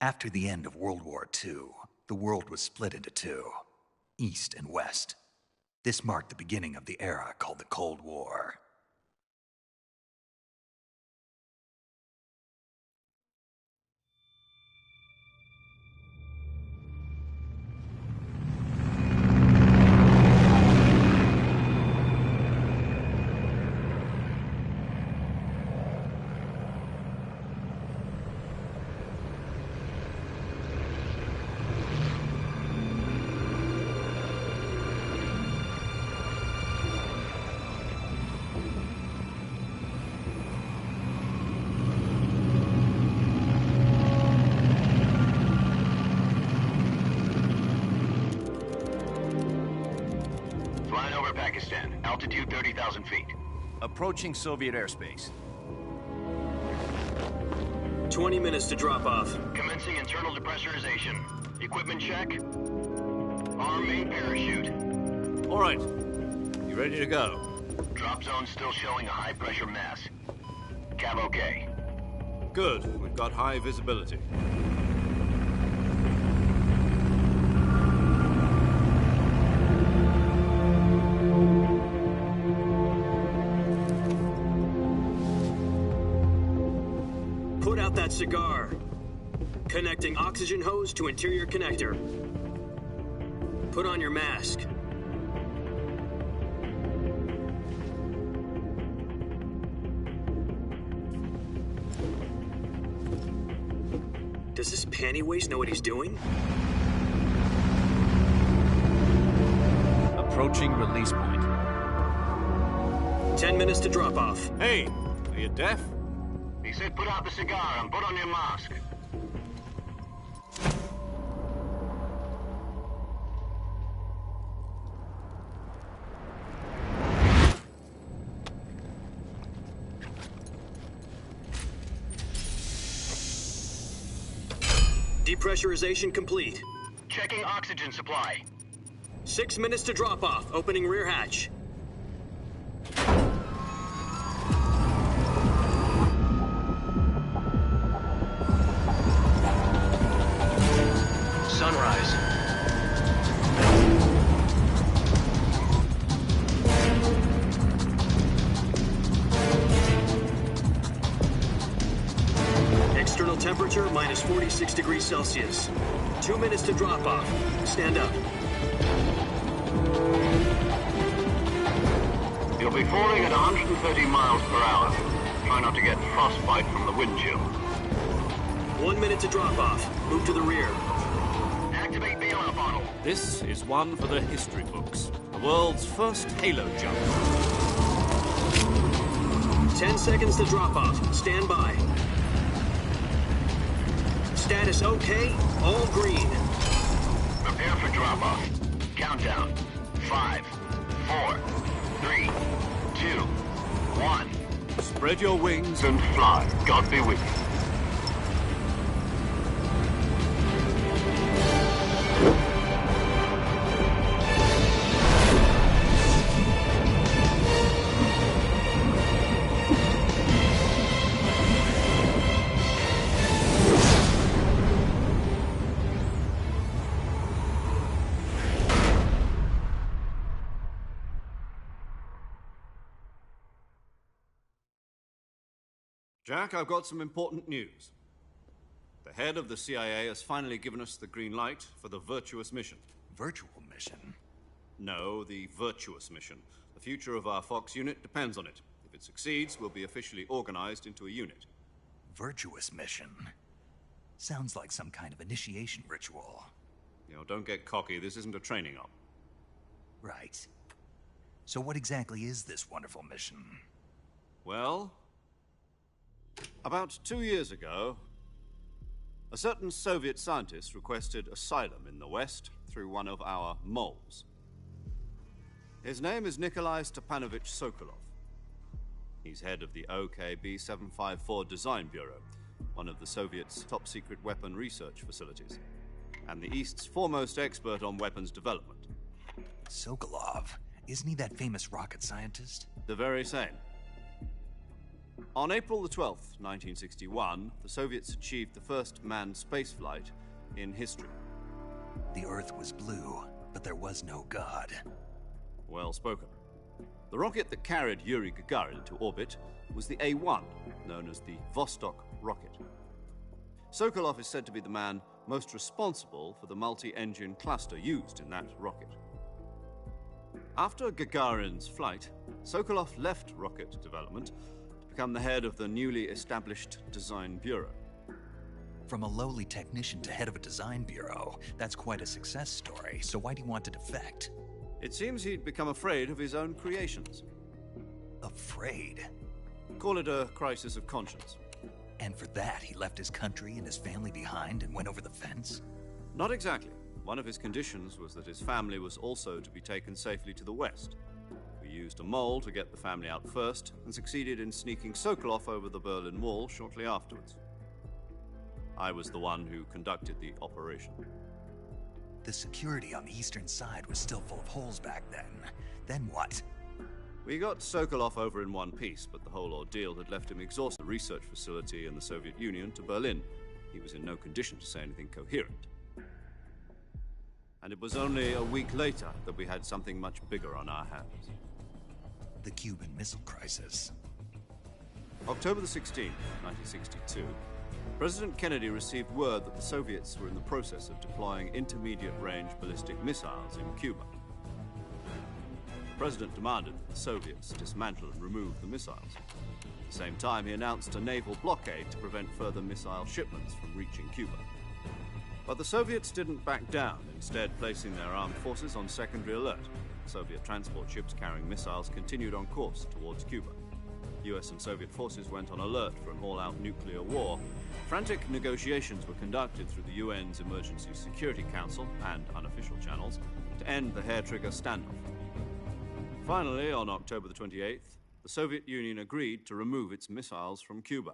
After the end of World War II, the world was split into two, East and West. This marked the beginning of the era called the Cold War. Pakistan, altitude 30,000 feet. Approaching Soviet airspace. 20 minutes to drop off. Commencing internal depressurization. Equipment check. Arm main parachute. All right. You ready to go? Drop zone still showing a high pressure mass. Cav okay. Good. We've got high visibility. Put out that cigar. Connecting oxygen hose to interior connector. Put on your mask. Does this panty waste know what he's doing? Approaching release point. 10 minutes to drop off. Hey, are you deaf? He said put out the cigar and put on your mask. Depressurization complete. Checking oxygen supply. 6 minutes to drop off. Opening rear hatch. Sunrise. External temperature minus 46 degrees Celsius. 2 minutes to drop off. Stand up. You'll be falling at 130 miles per hour. Try not to get frostbite from the wind chill. 1 minute to drop off. Move to the rear. Activate bailout bottle. This is one for the history books. The world's first halo jump. 10 seconds to drop off. Stand by. Status okay. All green. Prepare for drop-off. Countdown. 5, 4, 3, 2, 1. Spread your wings And fly. God be with you. Jack, I've got some important news. The head of the CIA has finally given us the green light for the Virtuous mission. Virtual mission? No, the Virtuous mission. The future of our Fox unit depends on it. If it succeeds, we'll be officially organized into a unit. Virtuous mission? Sounds like some kind of initiation ritual. You know, don't get cocky. This isn't a training op. Right. So what exactly is this wonderful mission? Well, about 2 years ago, a certain Soviet scientist requested asylum in the West through one of our moles. His name is Nikolai Stepanovich Sokolov. He's head of the OKB 754 Design Bureau, one of the Soviets' top-secret weapon research facilities, and the East's foremost expert on weapons development. Sokolov? Isn't he that famous rocket scientist? The very same. On April the 12th, 1961, the Soviets achieved the first manned spaceflight in history. The Earth was blue, but there was no God. Well spoken. The rocket that carried Yuri Gagarin into orbit was the A-1, known as the Vostok rocket. Sokolov is said to be the man most responsible for the multi-engine cluster used in that rocket. After Gagarin's flight, Sokolov left rocket development to become the head of the newly established Design Bureau. From a lowly technician to head of a design bureau, that's quite a success story, so why do you want to defect? It seems he'd become afraid of his own creations. Afraid? Call it a crisis of conscience. And for that, he left his country and his family behind and went over the fence? Not exactly. One of his conditions was that his family was also to be taken safely to the west. We used a mole to get the family out first and succeeded in sneaking Sokolov over the Berlin Wall shortly afterwards. I was the one who conducted the operation. The security on the eastern side was still full of holes back then. Then what? We got Sokolov over in one piece, but the whole ordeal had left him exhausted. The research facility in the Soviet Union to Berlin. He was in no condition to say anything coherent. And it was only a week later that we had something much bigger on our hands. The Cuban Missile Crisis. October the 16th, 1962, President Kennedy received word that the Soviets were in the process of deploying intermediate-range ballistic missiles in Cuba. The President demanded that the Soviets dismantle and remove the missiles. At the same time, he announced a naval blockade to prevent further missile shipments from reaching Cuba. But the Soviets didn't back down, instead placing their armed forces on secondary alert. Soviet transport ships carrying missiles continued on course towards Cuba. US and Soviet forces went on alert for an all-out nuclear war. Frantic negotiations were conducted through the UN's Emergency Security Council and unofficial channels to end the hair-trigger standoff. Finally, on October the 28th, the Soviet Union agreed to remove its missiles from Cuba.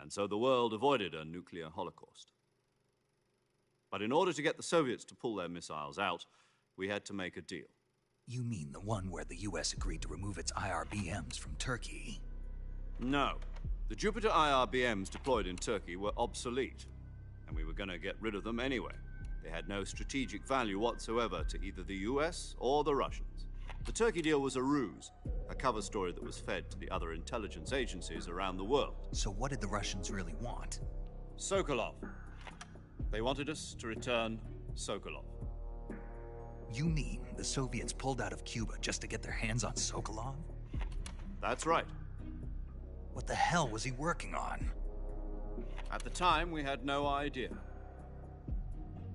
And so the world avoided a nuclear holocaust. But in order to get the Soviets to pull their missiles out, we had to make a deal. You mean the one where the US agreed to remove its IRBMs from Turkey? No. The Jupiter IRBMs deployed in Turkey were obsolete, and we were going to get rid of them anyway. They had no strategic value whatsoever to either the US or the Russians. The Turkey deal was a ruse, a cover story that was fed to the other intelligence agencies around the world. So what did the Russians really want? Sokolov. They wanted us to return Sokolov. You mean the Soviets pulled out of Cuba just to get their hands on Sokolov? That's right. What the hell was he working on? At the time, we had no idea.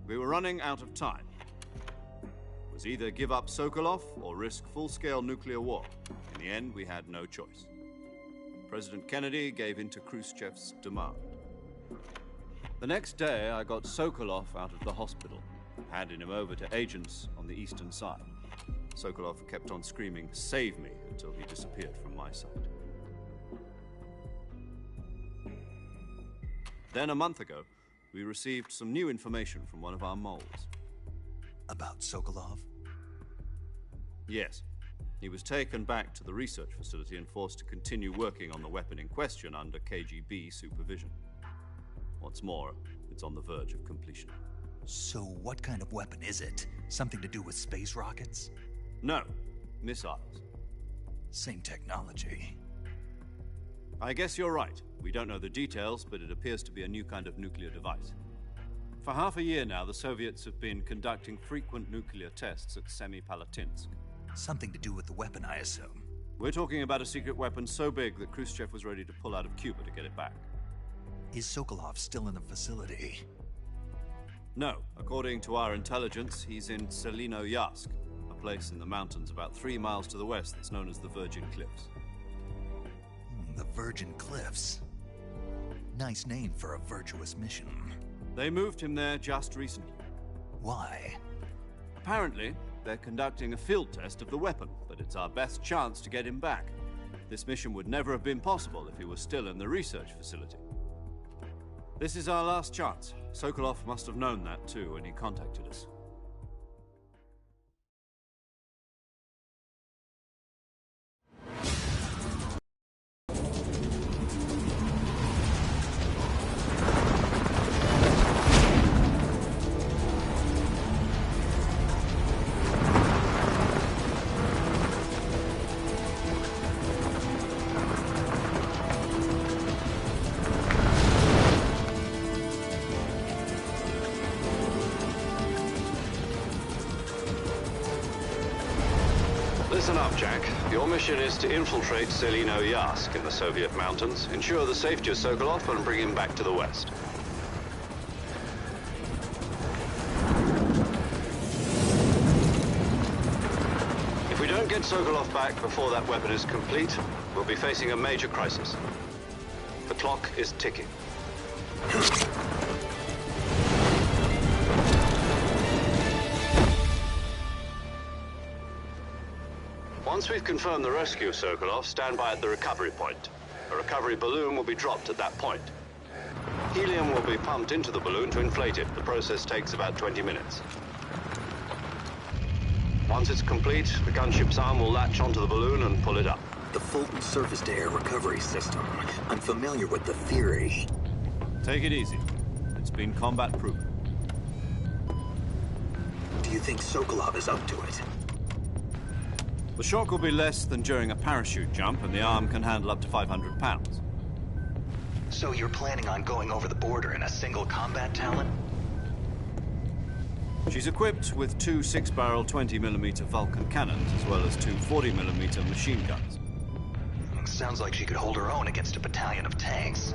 We were running out of time. It was either give up Sokolov or risk full-scale nuclear war. In the end, we had no choice. President Kennedy gave in to Khrushchev's demand. The next day, I got Sokolov out of the hospital, handing him over to agents on the eastern side. Sokolov kept on screaming, "Save me," until he disappeared from my sight. Then, a month ago, we received some new information from one of our moles. About Sokolov? Yes. He was taken back to the research facility and forced to continue working on the weapon in question under KGB supervision. What's more, it's on the verge of completion. So what kind of weapon is it? Something to do with space rockets? No, missiles. Same technology. I guess you're right. We don't know the details, but it appears to be a new kind of nuclear device. For half a year now, the Soviets have been conducting frequent nuclear tests at Semipalatinsk. Something to do with the weapon, I assume. We're talking about a secret weapon so big that Khrushchev was ready to pull out of Cuba to get it back. Is Sokolov still in the facility? No. According to our intelligence, he's in Selinoyarsk, a place in the mountains about 3 miles to the west that's known as the Virgin Cliffs. The Virgin Cliffs. Nice name for a virtuous mission. They moved him there just recently. Why? Apparently, they're conducting a field test of the weapon, but it's our best chance to get him back. This mission would never have been possible if he was still in the research facility. This is our last chance. Sokolov must have known that too when he contacted us. Listen up, Jack. Your mission is to infiltrate Selino Yask in the Soviet mountains, ensure the safety of Sokolov, and bring him back to the West. If we don't get Sokolov back before that weapon is complete, we'll be facing a major crisis. The clock is ticking. Once we've confirmed the rescue of Sokolov, stand by at the recovery point. A recovery balloon will be dropped at that point. Helium will be pumped into the balloon to inflate it. The process takes about 20 minutes. Once it's complete, the gunship's arm will latch onto the balloon and pull it up. The Fulton surface-to-air recovery system. I'm familiar with the theory. Take it easy. It's been combat-proven. Do you think Sokolov is up to it? The shock will be less than during a parachute jump, and the arm can handle up to 500 pounds. So you're planning on going over the border in a single combat Talon? She's equipped with two 6-barrel 20mm Vulcan cannons, as well as two 40mm machine guns. Sounds like she could hold her own against a battalion of tanks.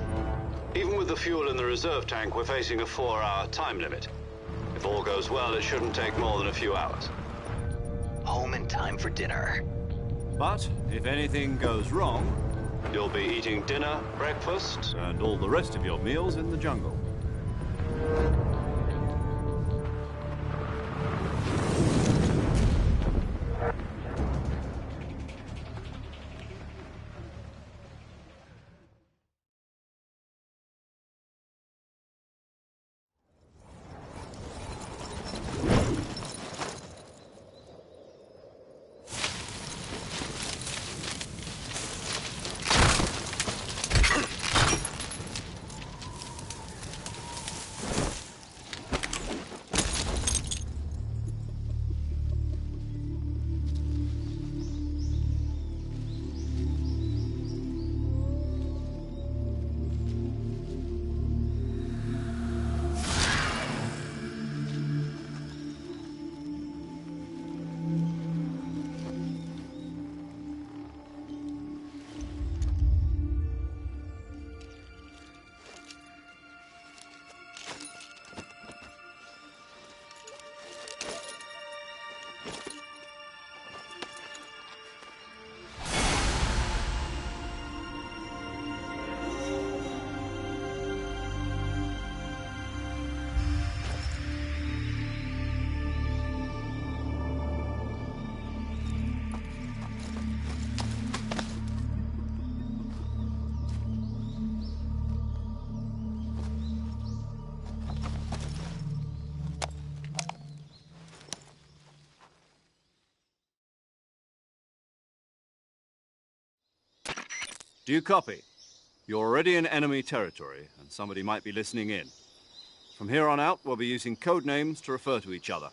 Even with the fuel in the reserve tank, we're facing a 4-hour time limit. If all goes well, it shouldn't take more than a few hours. Home in time for dinner. But if anything goes wrong, you'll be eating dinner, breakfast, and all the rest of your meals in the jungle. Do you copy? You're already in enemy territory, and somebody might be listening in. From here on out, we'll be using code names to refer to each other.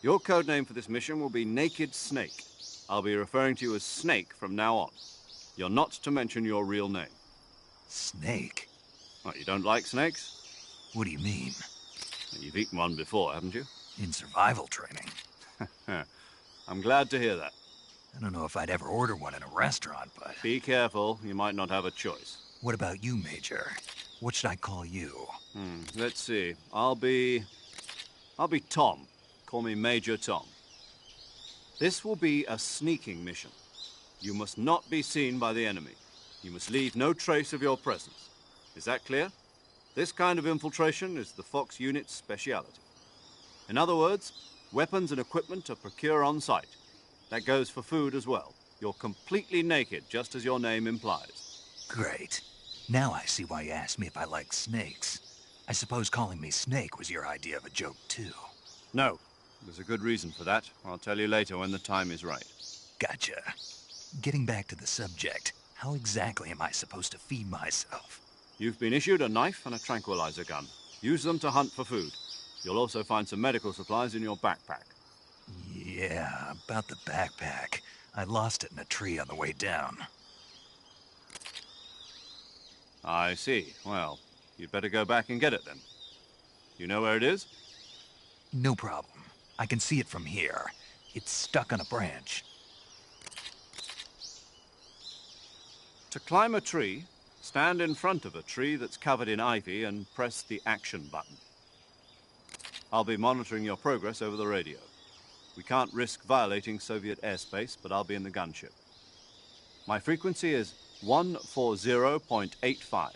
Your code name for this mission will be Naked Snake. I'll be referring to you as Snake from now on. You're not to mention your real name. Snake? What, you don't like snakes? What do you mean? You've eaten one before, haven't you? In survival training. I'm glad to hear that. I don't know if I'd ever order one in a restaurant, but... Be careful, you might not have a choice. What about you, Major? What should I call you? Let's see. I'll be Tom. Call me Major Tom. This will be a sneaking mission. You must not be seen by the enemy. You must leave no trace of your presence. Is that clear? This kind of infiltration is the Fox unit's speciality. In other words, weapons and equipment are procured on site. That goes for food as well. You're completely naked, just as your name implies. Great. Now I see why you asked me if I like snakes. I suppose calling me Snake was your idea of a joke, too. No. There's a good reason for that. I'll tell you later when the time is right. Gotcha. Getting back to the subject, how exactly am I supposed to feed myself? You've been issued a knife and a tranquilizer gun. Use them to hunt for food. You'll also find some medical supplies in your backpack. Yeah, about the backpack. I lost it in a tree on the way down. I see. Well, you'd better go back and get it then. You know where it is? No problem. I can see it from here. It's stuck on a branch. To climb a tree, stand in front of a tree that's covered in ivy and press the action button. I'll be monitoring your progress over the radio. We can't risk violating Soviet airspace, but I'll be in the gunship. My frequency is 140.85.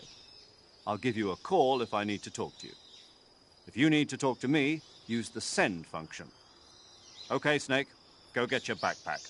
I'll give you a call if I need to talk to you. If you need to talk to me, use the send function. Okay, Snake, go get your backpack.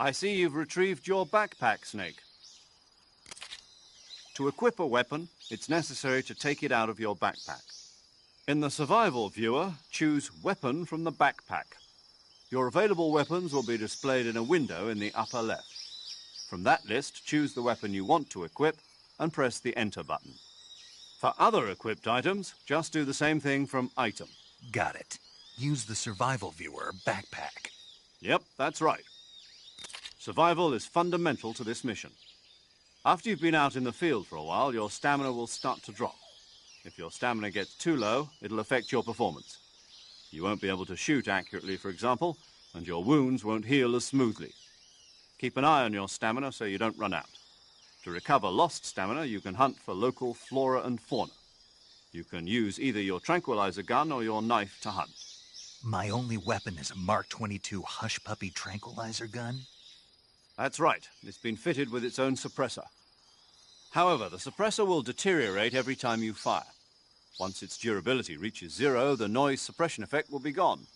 I see you've retrieved your backpack, Snake. To equip a weapon, it's necessary to take it out of your backpack. In the survival viewer, choose Weapon from the backpack. Your available weapons will be displayed in a window in the upper left. From that list, choose the weapon you want to equip and press the Enter button. For other equipped items, just do the same thing from Item. Got it. Use the survival viewer backpack. Yep, that's right. Survival is fundamental to this mission. After you've been out in the field for a while, your stamina will start to drop. If your stamina gets too low, it'll affect your performance. You won't be able to shoot accurately, for example, and your wounds won't heal as smoothly. Keep an eye on your stamina so you don't run out. To recover lost stamina, you can hunt for local flora and fauna. You can use either your tranquilizer gun or your knife to hunt. My only weapon is a Mark 22 Hush Puppy tranquilizer gun? That's right. It's been fitted with its own suppressor. However, the suppressor will deteriorate every time you fire. Once its durability reaches 0, the noise suppression effect will be gone.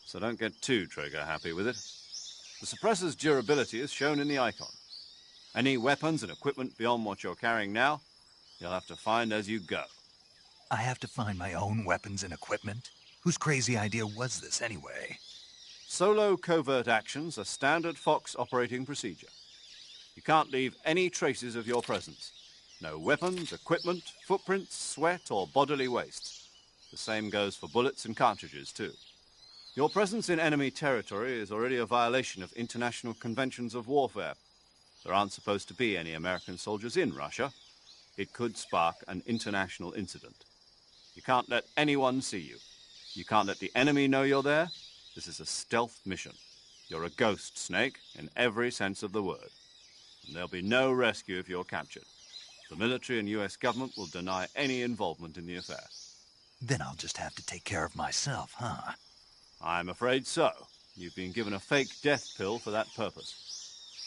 So don't get too trigger-happy with it. The suppressor's durability is shown in the icon. Any weapons and equipment beyond what you're carrying now, you'll have to find as you go. I have to find my own weapons and equipment? Whose crazy idea was this anyway? Solo covert actions are standard Fox operating procedure. You can't leave any traces of your presence. No weapons, equipment, footprints, sweat, or bodily waste. The same goes for bullets and cartridges, too. Your presence in enemy territory is already a violation of international conventions of warfare. There aren't supposed to be any American soldiers in Russia. It could spark an international incident. You can't let anyone see you. You can't let the enemy know you're there. This is a stealth mission. You're a ghost, Snake, in every sense of the word. And there'll be no rescue if you're captured. The military and US government will deny any involvement in the affair. Then I'll just have to take care of myself, huh? I'm afraid so. You've been given a fake death pill for that purpose.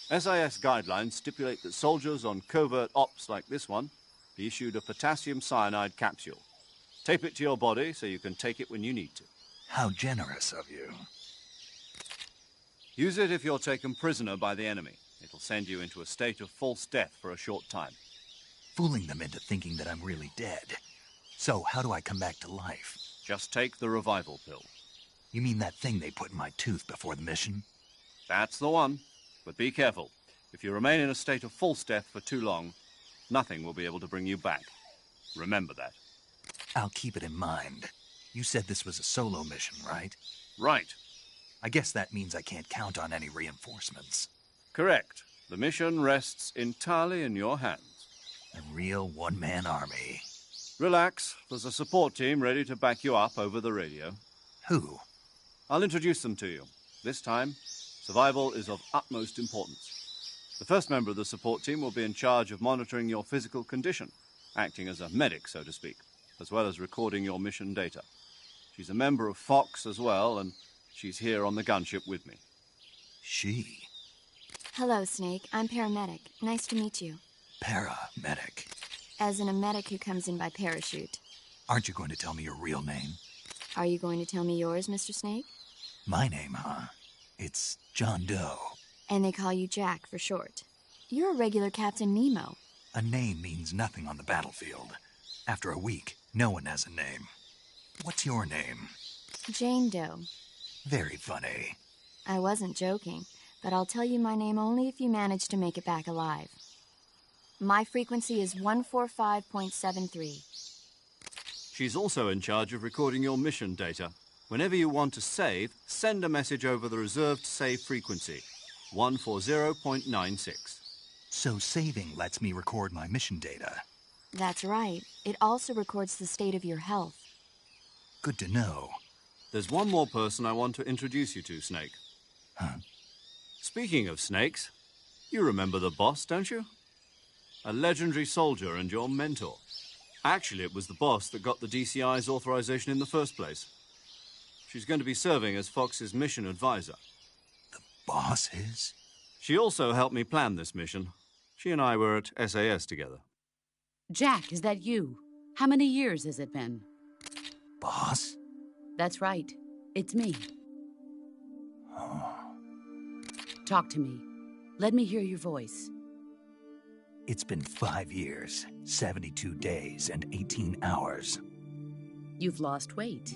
SIS guidelines stipulate that soldiers on covert ops like this one be issued a potassium cyanide capsule. Tape it to your body so you can take it when you need to. How generous of you. Use it if you're taken prisoner by the enemy. It'll send you into a state of false death for a short time. Fooling them into thinking that I'm really dead. So, how do I come back to life? Just take the revival pill. You mean that thing they put in my tooth before the mission? That's the one. But be careful. If you remain in a state of false death for too long, nothing will be able to bring you back. Remember that. I'll keep it in mind. You said this was a solo mission, right? Right. I guess that means I can't count on any reinforcements. Correct. The mission rests entirely in your hands. A real one-man army. Relax. There's a support team ready to back you up over the radio. Who? I'll introduce them to you. This time, survival is of utmost importance. The first member of the support team will be in charge of monitoring your physical condition, acting as a medic, so to speak, as well as recording your mission data. She's a member of Fox as well, and she's here on the gunship with me. She? Hello, Snake. I'm paramedic. Nice to meet you. Paramedic. As in a medic who comes in by parachute. Aren't you going to tell me your real name? Are you going to tell me yours, Mr. Snake? My name, huh? It's John Doe. And they call you Jack for short. You're a regular Captain Nemo. A name means nothing on the battlefield. After a week, no one has a name. What's your name? Jane Doe. Very funny. I wasn't joking, but I'll tell you my name only if you manage to make it back alive. My frequency is 145.73. She's also in charge of recording your mission data. Whenever you want to save, send a message over the reserved save frequency, 140.96. So saving lets me record my mission data. That's right. It also records the state of your health. Good to know. There's one more person I want to introduce you to, Snake. Huh? Speaking of snakes, you remember the boss, don't you? A legendary soldier and your mentor. Actually, it was the boss that got the DCI's authorization in the first place. She's going to be serving as Fox's mission advisor. The boss is? She also helped me plan this mission. She and I were at SAS together. Jack, is that you? How many years has it been? Boss? That's right. It's me. Oh. Talk to me. Let me hear your voice. It's been 5 years, 72 days, and 18 hours. You've lost weight.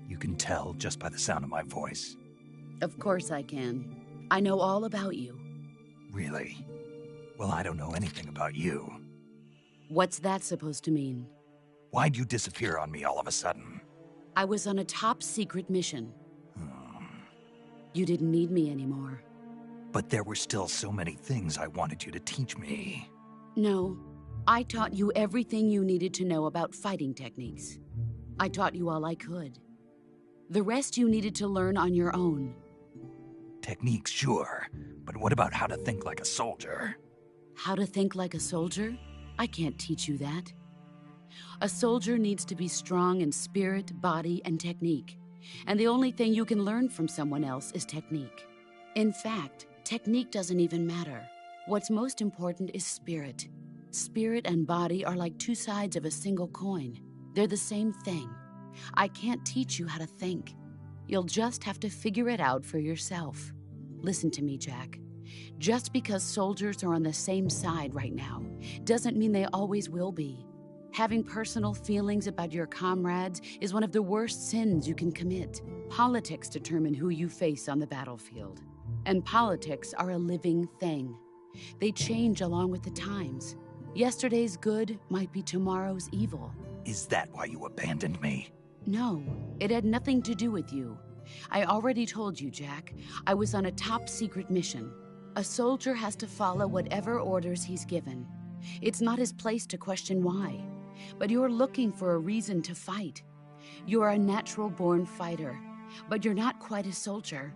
You can tell just by the sound of my voice. Of course I can. I know all about you. Really? Well, I don't know anything about you. What's that supposed to mean? Why'd you disappear on me all of a sudden? I was on a top-secret mission. You didn't need me anymore. But there were still so many things I wanted you to teach me. No, I taught you everything you needed to know about fighting techniques. I taught you all I could. The rest you needed to learn on your own. Techniques, sure. But what about how to think like a soldier? How to think like a soldier? I can't teach you that. A soldier needs to be strong in spirit, body, and technique. And the only thing you can learn from someone else is technique. In fact, technique doesn't even matter. What's most important is spirit. Spirit and body are like two sides of a single coin. They're the same thing. I can't teach you how to think. You'll just have to figure it out for yourself. Listen to me, Jack. Just because soldiers are on the same side right now doesn't mean they always will be. Having personal feelings about your comrades is one of the worst sins you can commit. Politics determine who you face on the battlefield. And politics are a living thing. They change along with the times. Yesterday's good might be tomorrow's evil. Is that why you abandoned me? No, it had nothing to do with you. I already told you, Jack. I was on a top-secret mission. A soldier has to follow whatever orders he's given. It's not his place to question why. But you're looking for a reason to fight. You're a natural-born fighter, but you're not quite a soldier.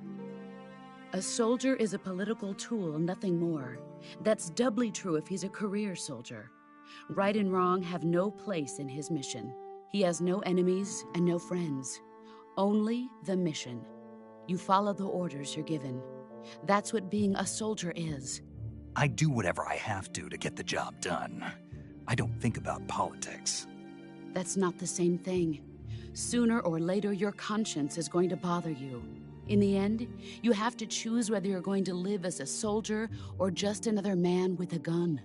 A soldier is a political tool, nothing more. That's doubly true if he's a career soldier. Right and wrong have no place in his mission. He has no enemies and no friends. Only the mission. You follow the orders you're given. That's what being a soldier is. I do whatever I have to get the job done. I don't think about politics. That's not the same thing. Sooner or later, your conscience is going to bother you. In the end, you have to choose whether you're going to live as a soldier or just another man with a gun.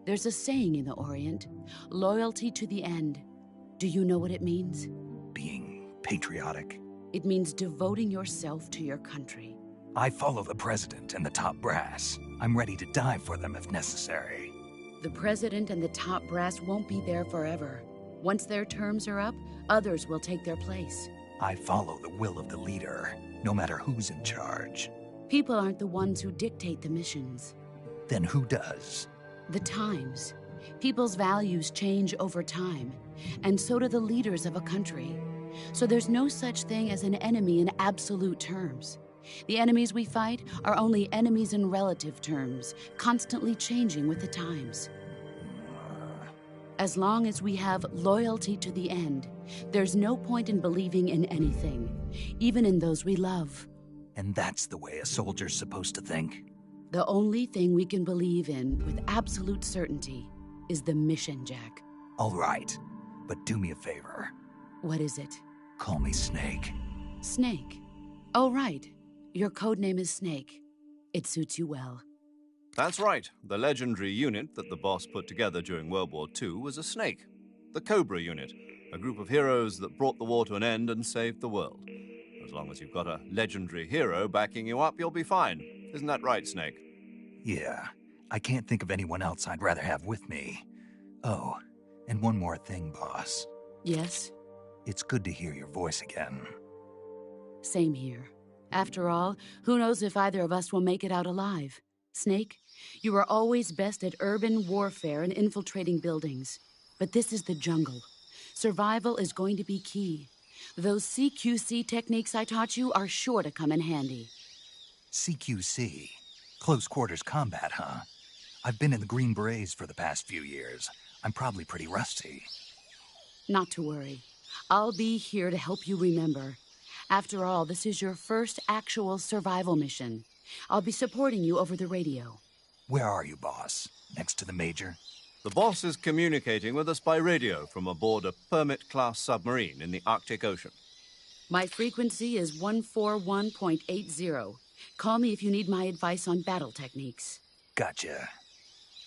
There's a saying in the Orient, loyalty to the end. Do you know what it means? Being patriotic. It means devoting yourself to your country. I follow the president and the top brass. I'm ready to die for them if necessary. The president and the top brass won't be there forever. Once their terms are up, others will take their place. I follow the will of the leader, no matter who's in charge. People aren't the ones who dictate the missions. Then who does? The times. People's values change over time, and so do the leaders of a country. So there's no such thing as an enemy in absolute terms. The enemies we fight are only enemies in relative terms, constantly changing with the times. As long as we have loyalty to the end, there's no point in believing in anything, even in those we love. And that's the way a soldier's supposed to think? The only thing we can believe in with absolute certainty is the mission, Jack. All right, but do me a favor. What is it? Call me Snake. Snake. Oh, right. Your code name is Snake. It suits you well. That's right. The legendary unit that the boss put together during World War II was a snake. The Cobra unit, a group of heroes that brought the war to an end and saved the world. As long as you've got a legendary hero backing you up, you'll be fine. Isn't that right, Snake? Yeah, I can't think of anyone else I'd rather have with me. Oh, and one more thing, boss. Yes? It's good to hear your voice again. Same here. After all, who knows if either of us will make it out alive? Snake, you are always best at urban warfare and infiltrating buildings. But this is the jungle. Survival is going to be key. Those CQC techniques I taught you are sure to come in handy. CQC? Close quarters combat, huh? I've been in the Green Berets for the past few years. I'm probably pretty rusty. Not to worry. I'll be here to help you remember. After all, this is your first actual survival mission. I'll be supporting you over the radio. Where are you, boss? Next to the Major? The boss is communicating with us by radio from aboard a Permit-class submarine in the Arctic Ocean. My frequency is 141.80. Call me if you need my advice on battle techniques. Gotcha.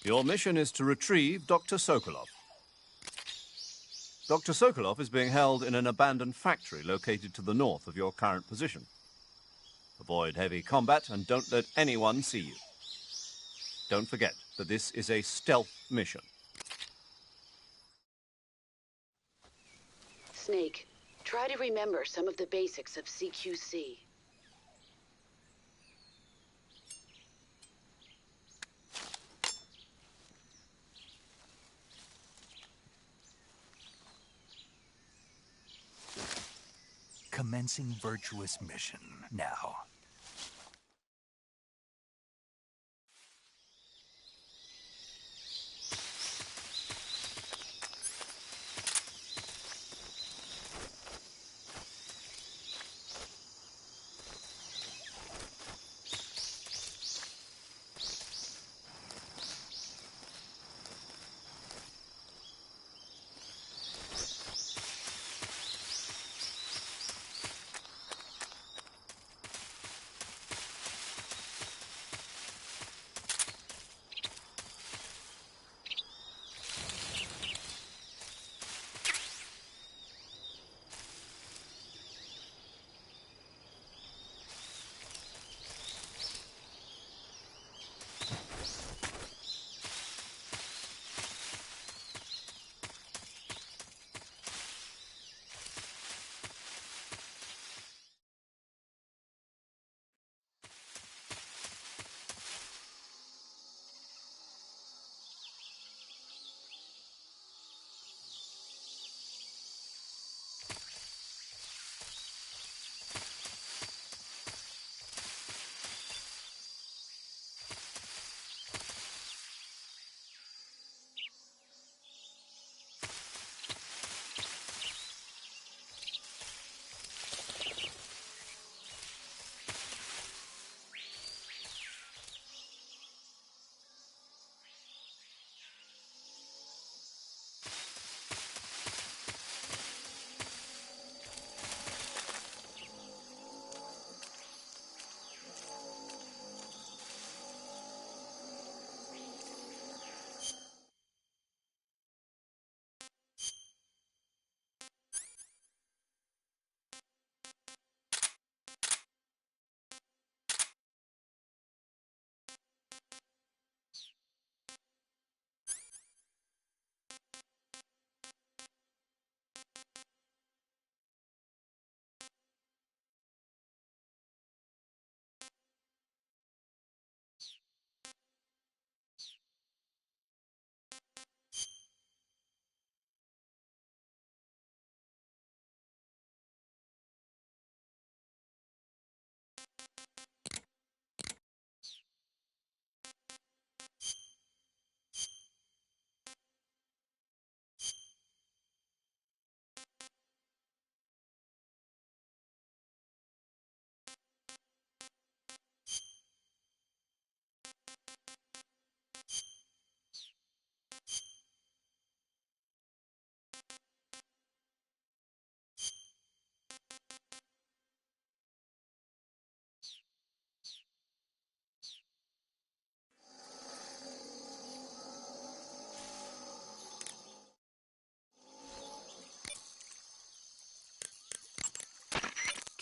Your mission is to retrieve Dr. Sokolov. Dr. Sokolov is being held in an abandoned factory located to the north of your current position. Avoid heavy combat and don't let anyone see you. Don't forget that this is a stealth mission. Snake, try to remember some of the basics of CQC. Commencing virtuous mission now.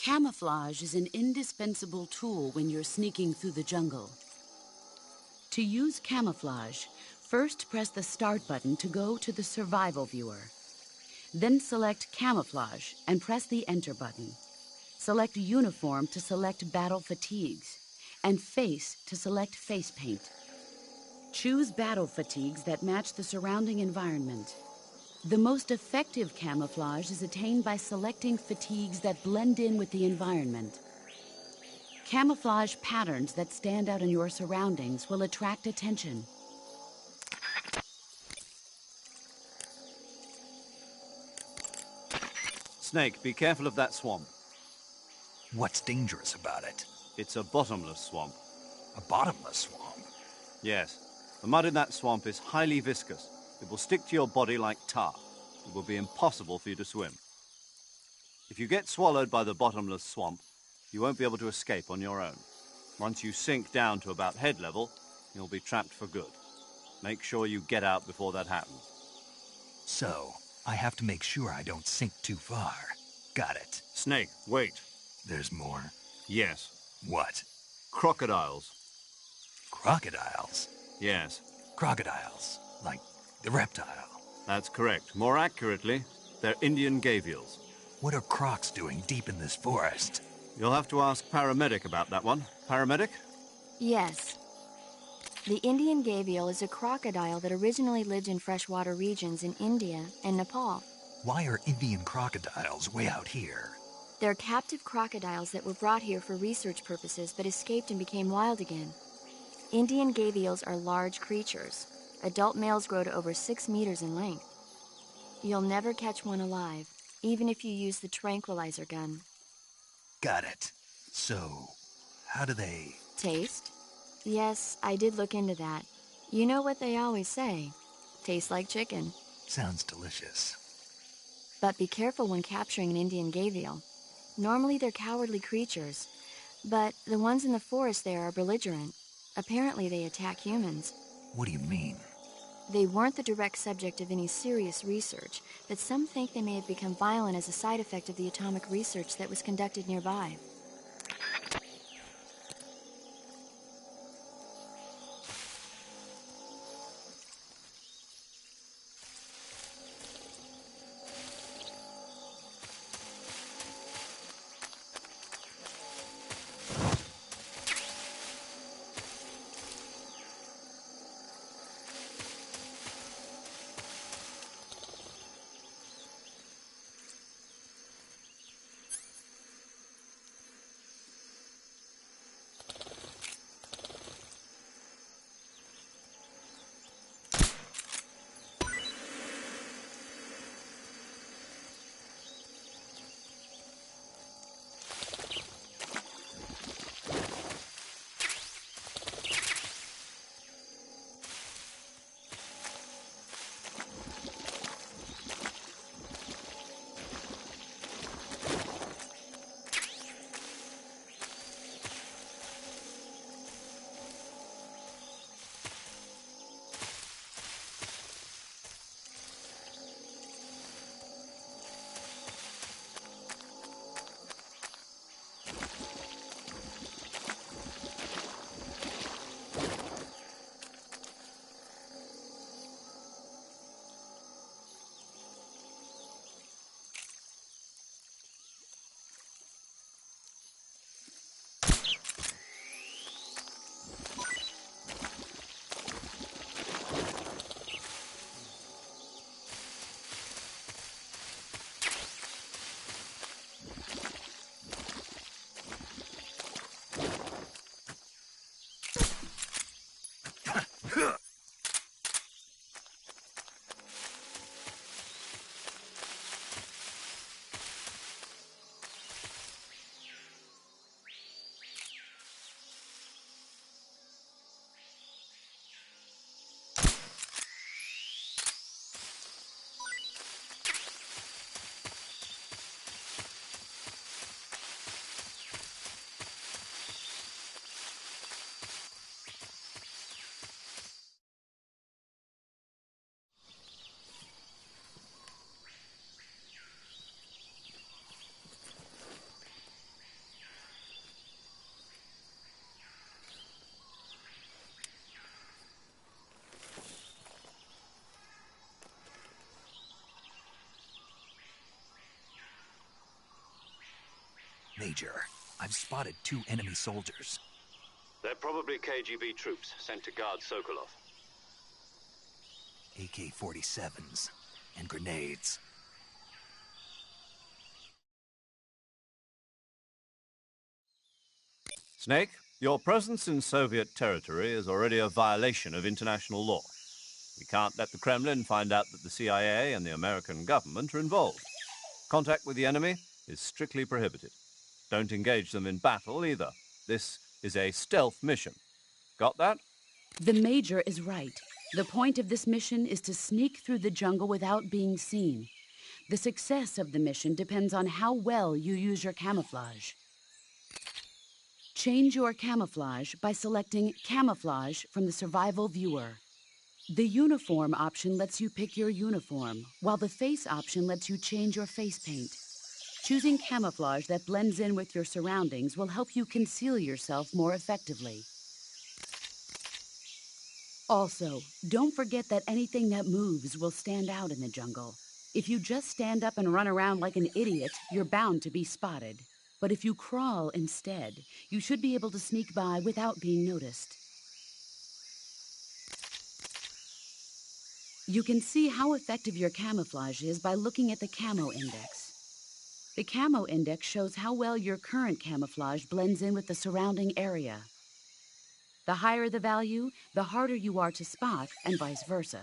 Camouflage is an indispensable tool when you're sneaking through the jungle. To use camouflage, first press the Start button to go to the Survival viewer. Then select Camouflage and press the Enter button. Select Uniform to select Battle Fatigues, and Face to select Face Paint. Choose battle fatigues that match the surrounding environment. The most effective camouflage is attained by selecting fatigues that blend in with the environment. Camouflage patterns that stand out in your surroundings will attract attention. Snake, be careful of that swamp. What's dangerous about it? It's a bottomless swamp. A bottomless swamp? Yes. The mud in that swamp is highly viscous. It will stick to your body like tar. It will be impossible for you to swim. If you get swallowed by the bottomless swamp, you won't be able to escape on your own. Once you sink down to about head level, you'll be trapped for good. Make sure you get out before that happens. So, I have to make sure I don't sink too far. Got it. Snake, wait. There's more? Yes. What? Crocodiles. Crocodiles? Yes. Crocodiles. Like the reptile. That's correct. More accurately, they're Indian gavials. What are crocs doing deep in this forest? You'll have to ask Paramedic about that one. Paramedic? Yes. The Indian gavial is a crocodile that originally lived in freshwater regions in India and Nepal. Why are Indian crocodiles way out here? They're captive crocodiles that were brought here for research purposes but escaped and became wild again. Indian gavials are large creatures. Adult males grow to over 6 meters in length. You'll never catch one alive, even if you use the tranquilizer gun. Got it. So, how do they... Taste? Yes, I did look into that. You know what they always say. Tastes like chicken. Sounds delicious. But be careful when capturing an Indian gavial. Normally they're cowardly creatures, but the ones in the forest there are belligerent. Apparently they attack humans. What do you mean? They weren't the direct subject of any serious research, but some think they may have become violent as a side effect of the atomic research that was conducted nearby. Major. I've spotted 2 enemy soldiers. They're probably KGB troops sent to guard Sokolov. AK-47s and grenades. Snake, your presence in Soviet territory is already a violation of international law. We can't let the Kremlin find out that the CIA and the American government are involved. Contact with the enemy is strictly prohibited. Don't engage them in battle either. This is a stealth mission. Got that? The Major is right. The point of this mission is to sneak through the jungle without being seen. The success of the mission depends on how well you use your camouflage. Change your camouflage by selecting Camouflage from the Survival Viewer. The Uniform option lets you pick your uniform, while the Face option lets you change your face paint. Choosing camouflage that blends in with your surroundings will help you conceal yourself more effectively. Also, don't forget that anything that moves will stand out in the jungle. If you just stand up and run around like an idiot, you're bound to be spotted. But if you crawl instead, you should be able to sneak by without being noticed. You can see how effective your camouflage is by looking at the Camo Index. The Camo Index shows how well your current camouflage blends in with the surrounding area. The higher the value, the harder you are to spot, and vice versa.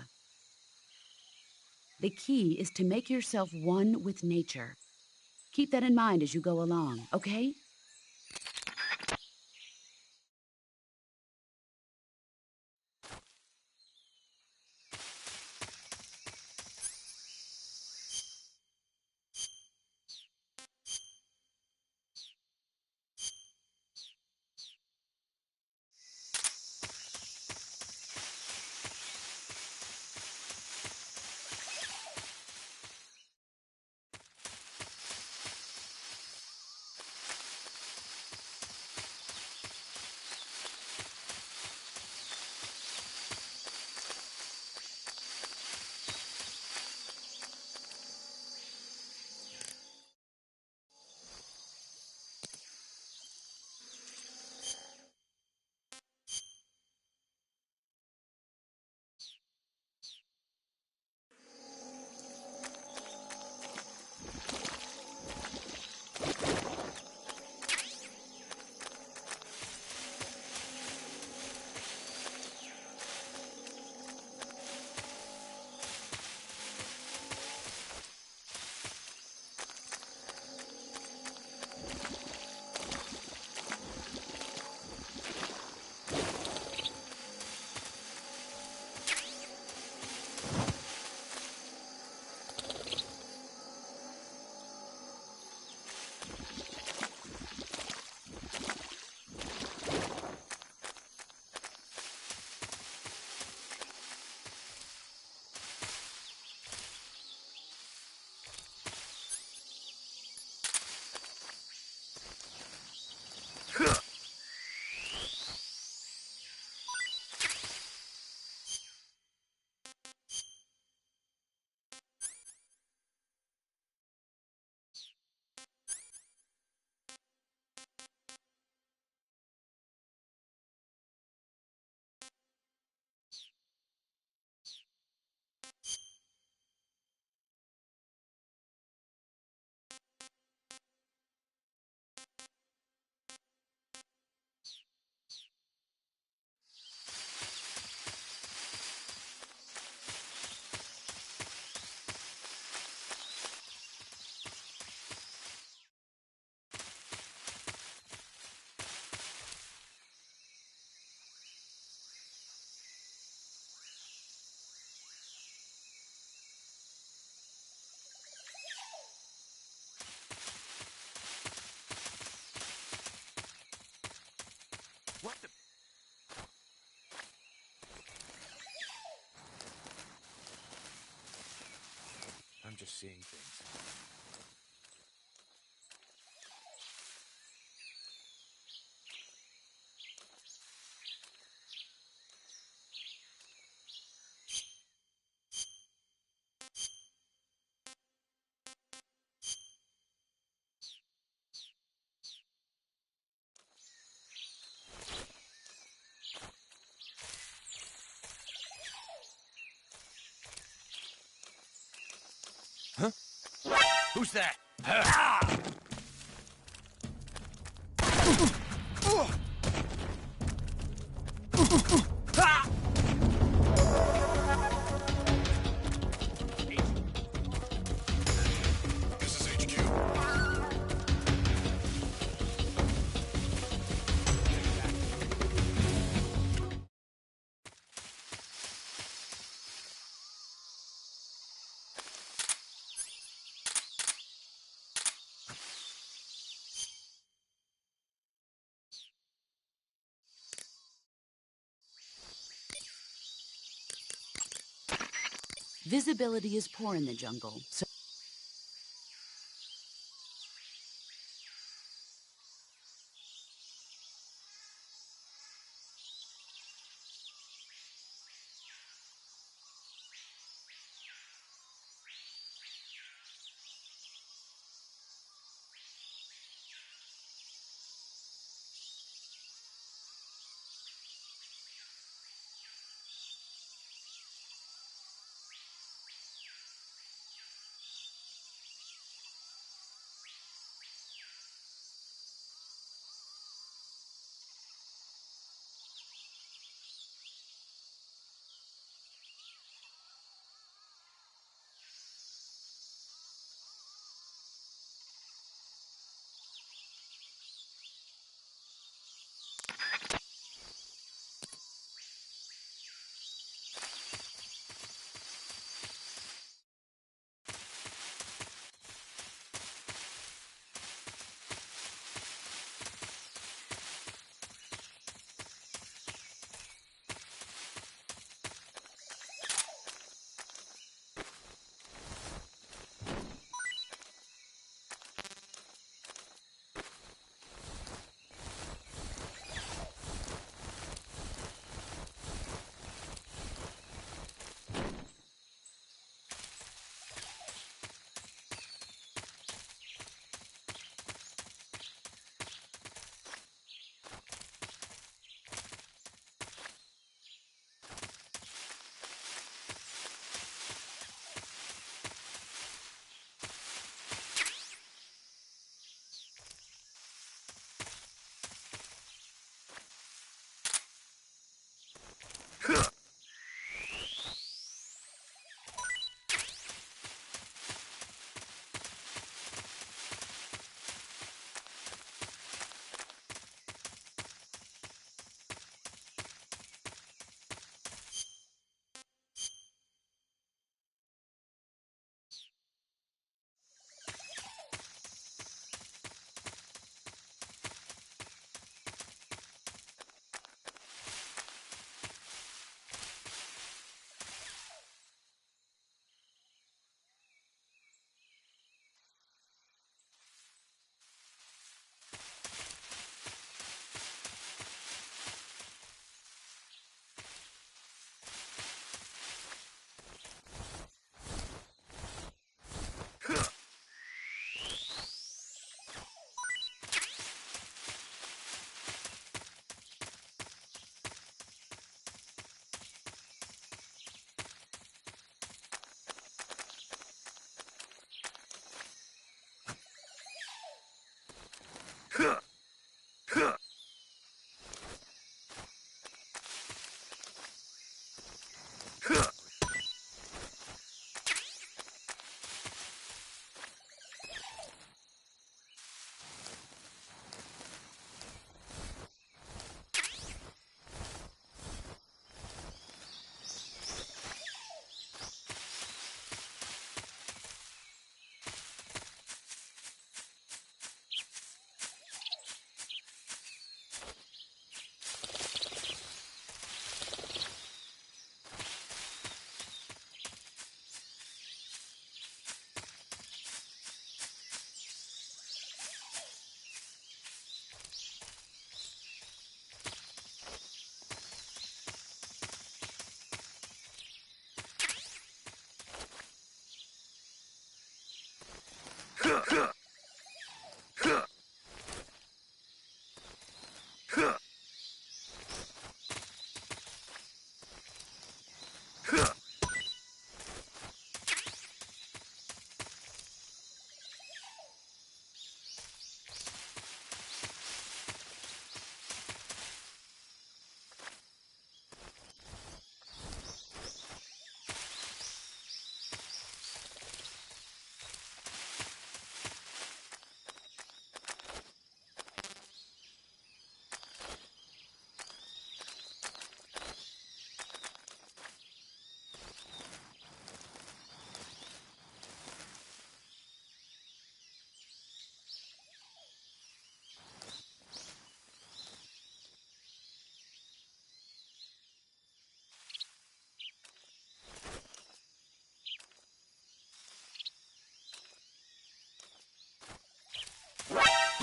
The key is to make yourself one with nature. Keep that in mind as you go along, okay? What the... I'm just seeing things. Who's that? This is HQ. Visibility is poor in the jungle, so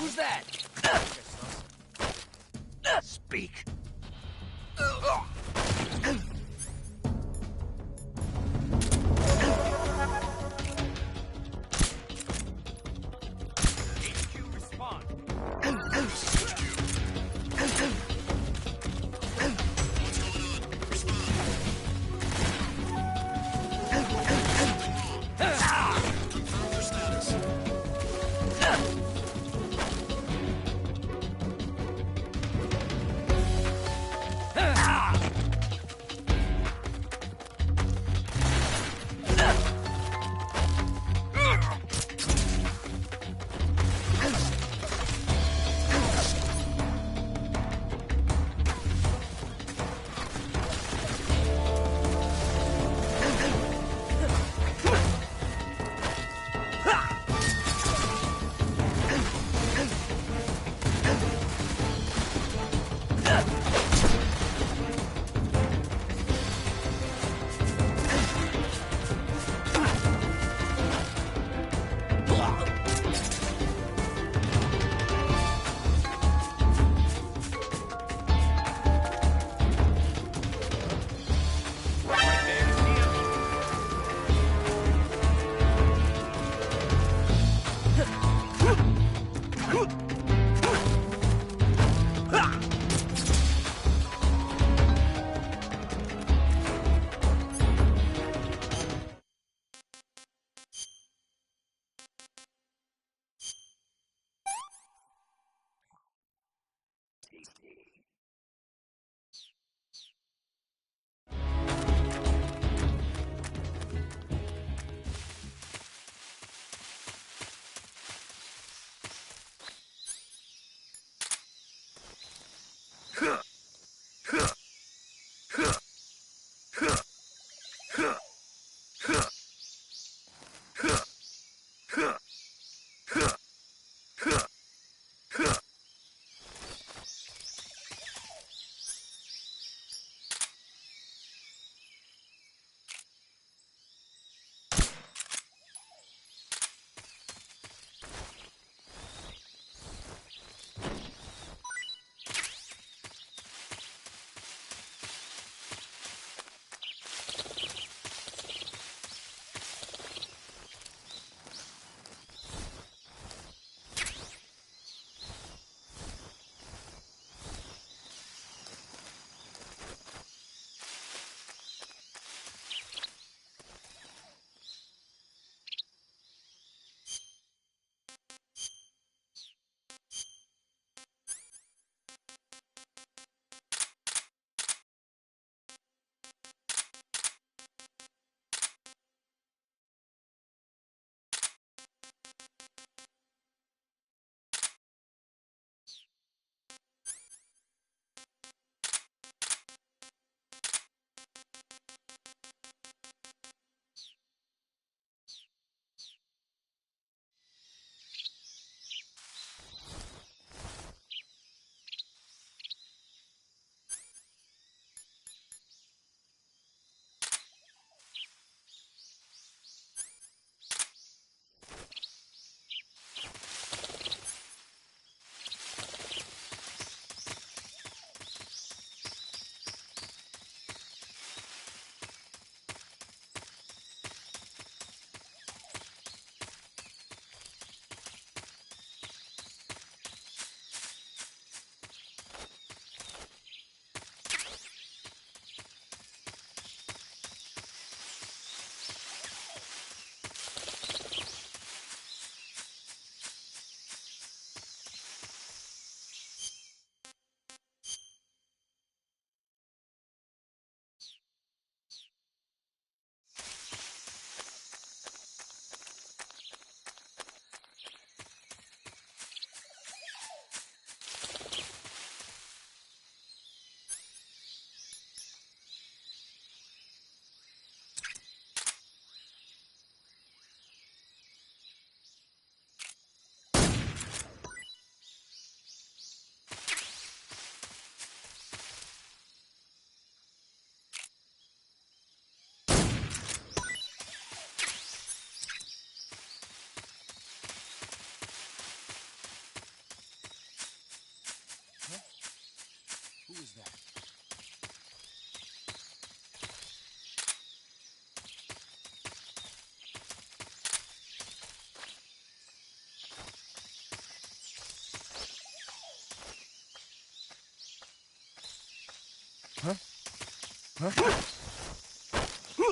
Who's that? Speak.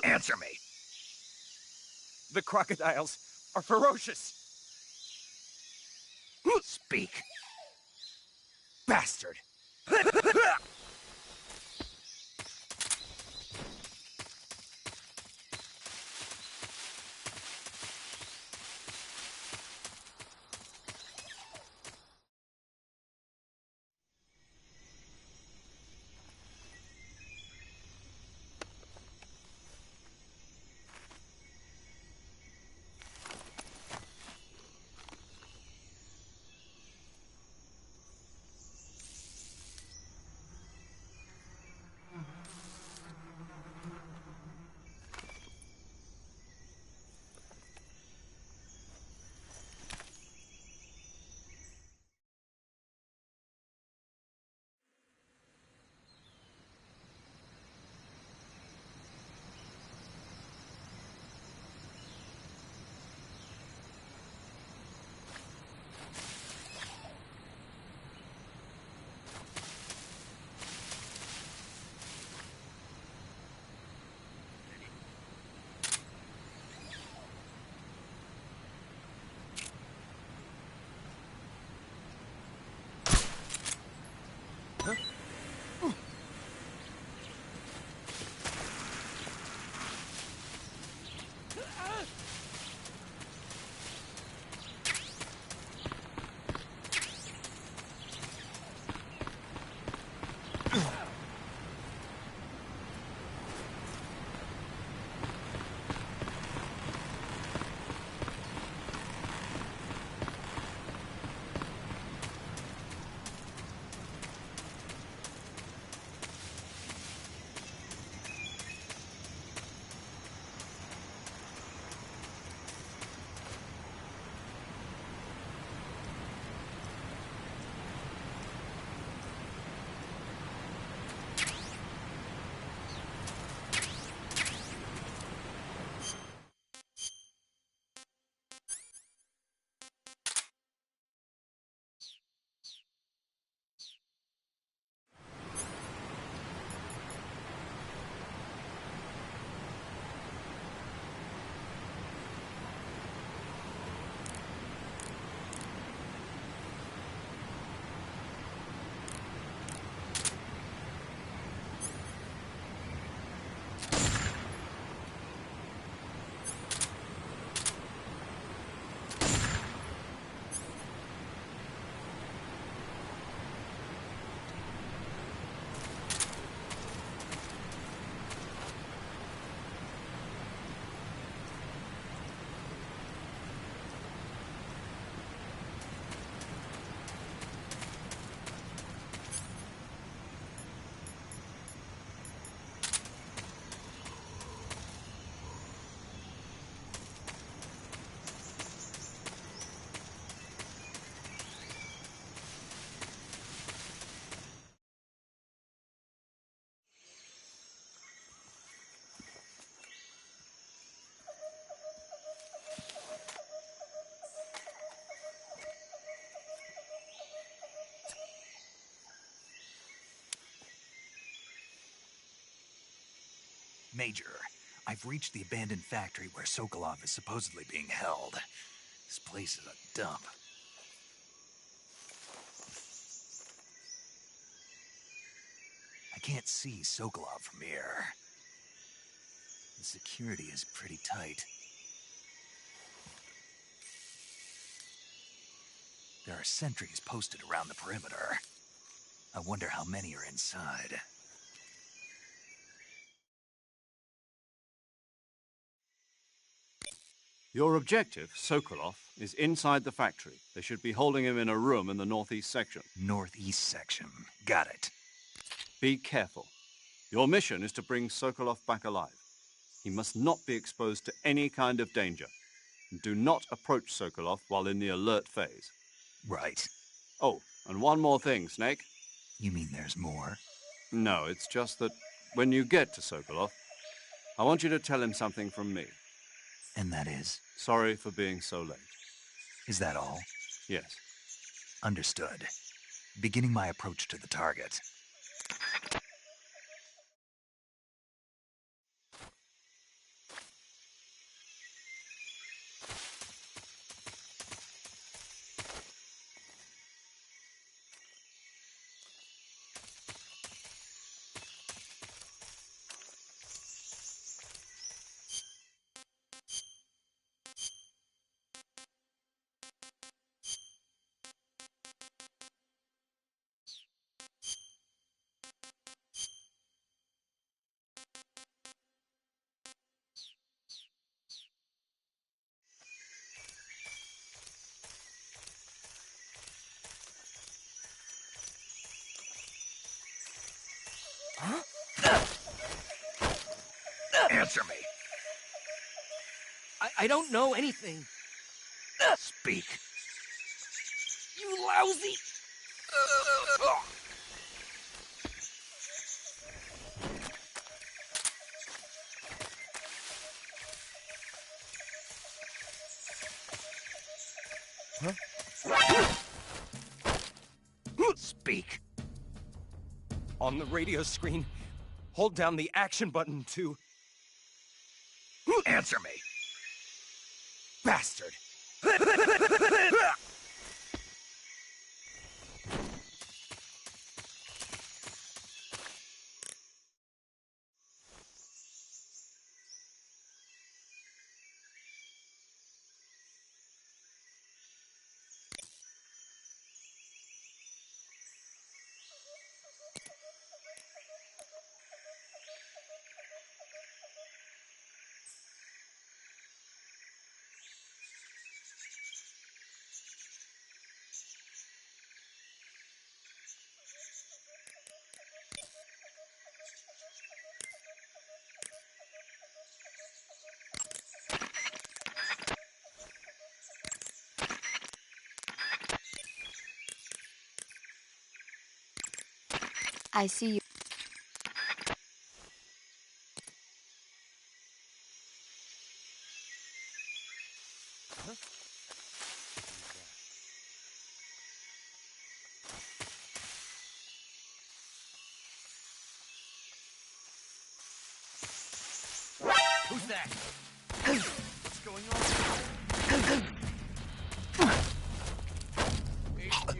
Answer me. The crocodiles are ferocious. Speak. Bastard! Major, I've reached the abandoned factory where Sokolov is supposedly being held. This place is a dump. I can't see Sokolov from here. The security is pretty tight. There are sentries posted around the perimeter. I wonder how many are inside. Your objective, Sokolov, is inside the factory. They should be holding him in a room in the northeast section. Northeast section. Got it. Be careful. Your mission is to bring Sokolov back alive. He must not be exposed to any kind of danger. And do not approach Sokolov while in the alert phase. Right. Oh, and one more thing, Snake. You mean there's more? No, it's just that when you get to Sokolov, I want you to tell him something from me. And that is? Sorry for being so late. Is that all? Yes. Understood. Beginning my approach to the target. Answer me. I don't know anything. Speak. You lousy... Speak. On the radio screen, hold down the action button to... Answer me. Bastard! I see you. Who's that? What's going on? HQ,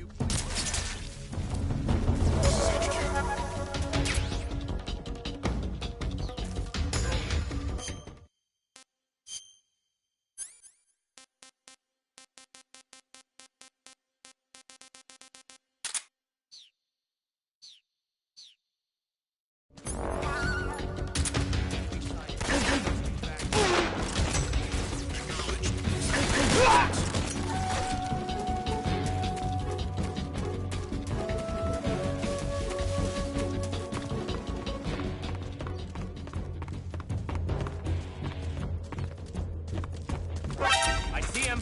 I see him.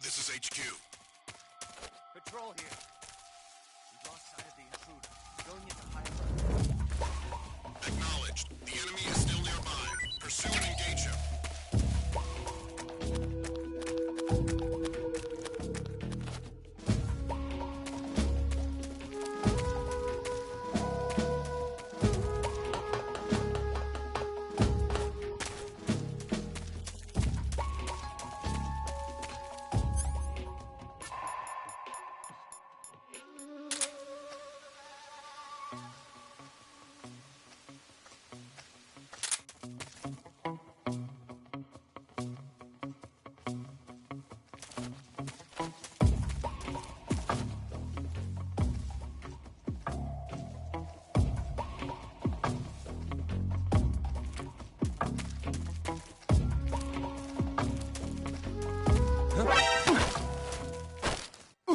This is HQ. Patrol here. We've lost sight of the intruder. Going into high alert. Acknowledged. The enemy is still nearby. Pursue and engage him.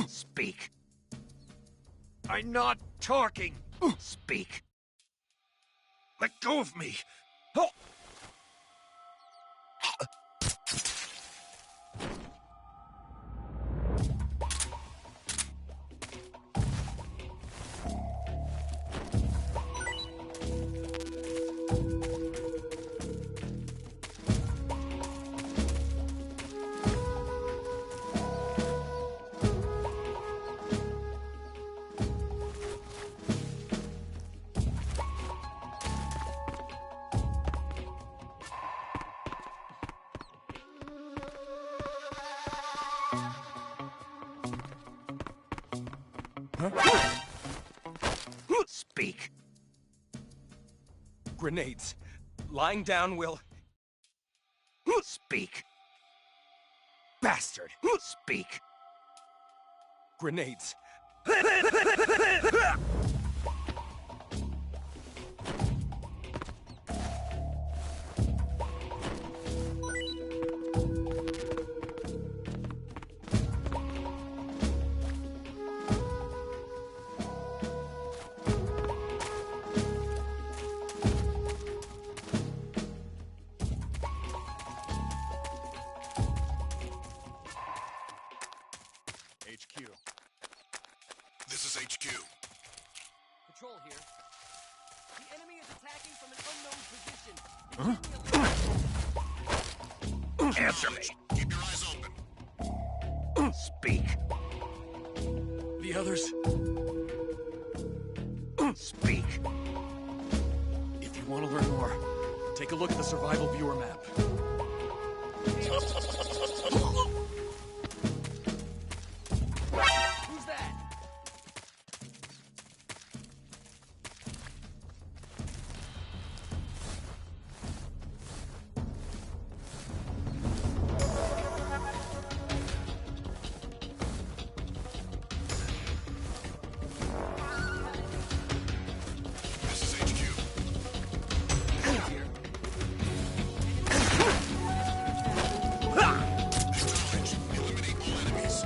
Speak. I'm not talking. Speak. Let go of me. Oh. Speak. Grenades. Lying down will... Speak. Bastard! Speak. Grenades. HQ. This is HQ. Patrol here. The enemy is attacking from an unknown position. Answer me. Keep your eyes open. Speak. The others... Speak. If you want to learn more, take a look at the survival viewer map. Who's that? This is HQ. Here. Acknowledge. Eliminate all enemies.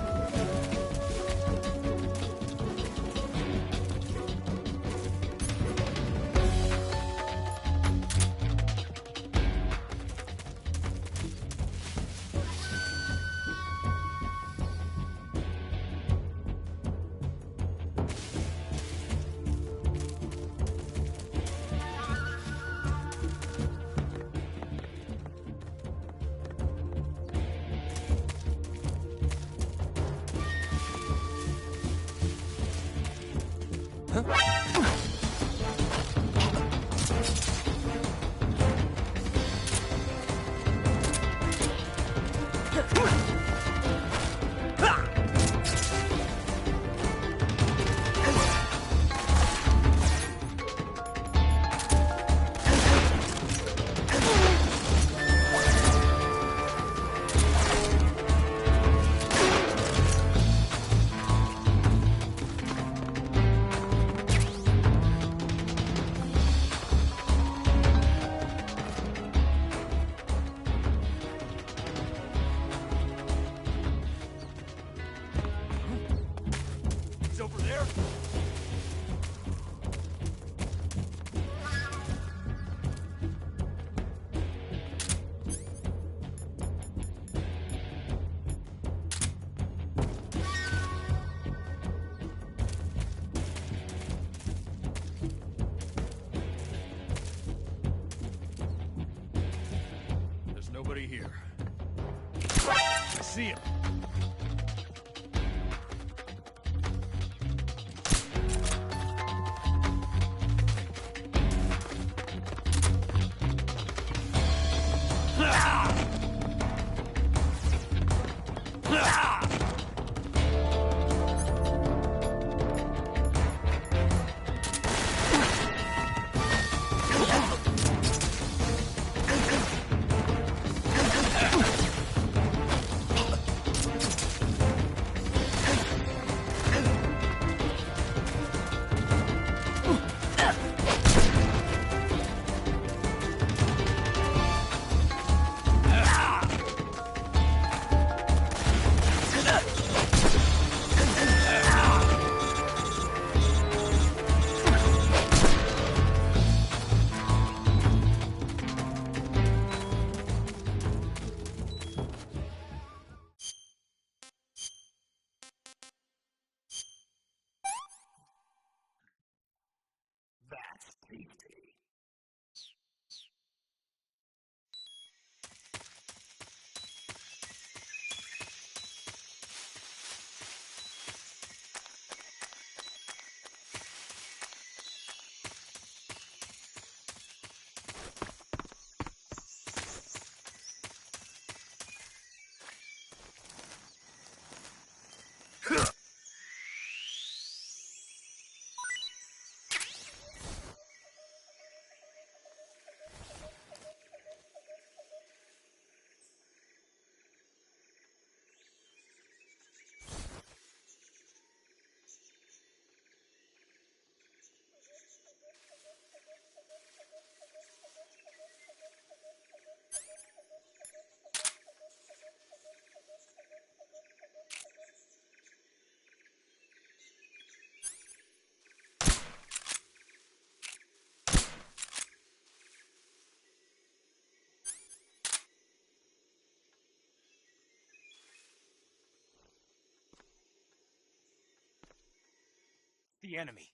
It's over there? There's nobody here. I see him. the enemy.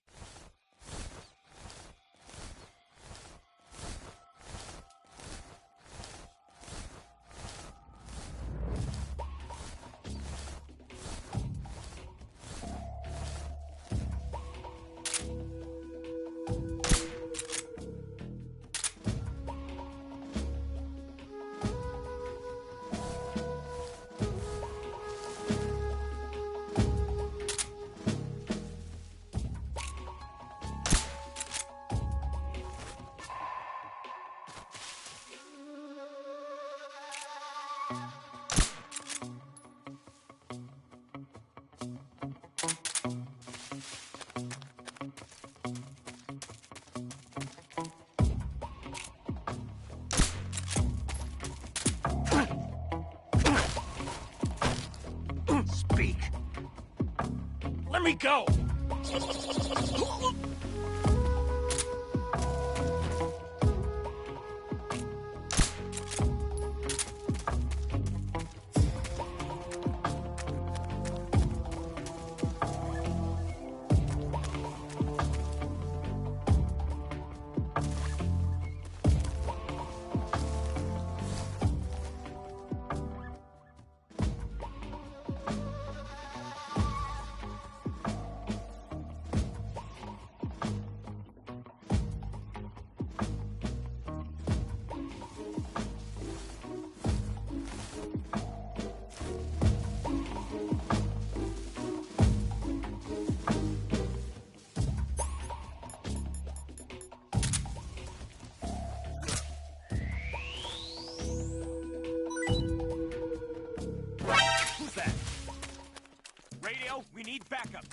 Speak. Let me go! Who's that? Radio, we need backup.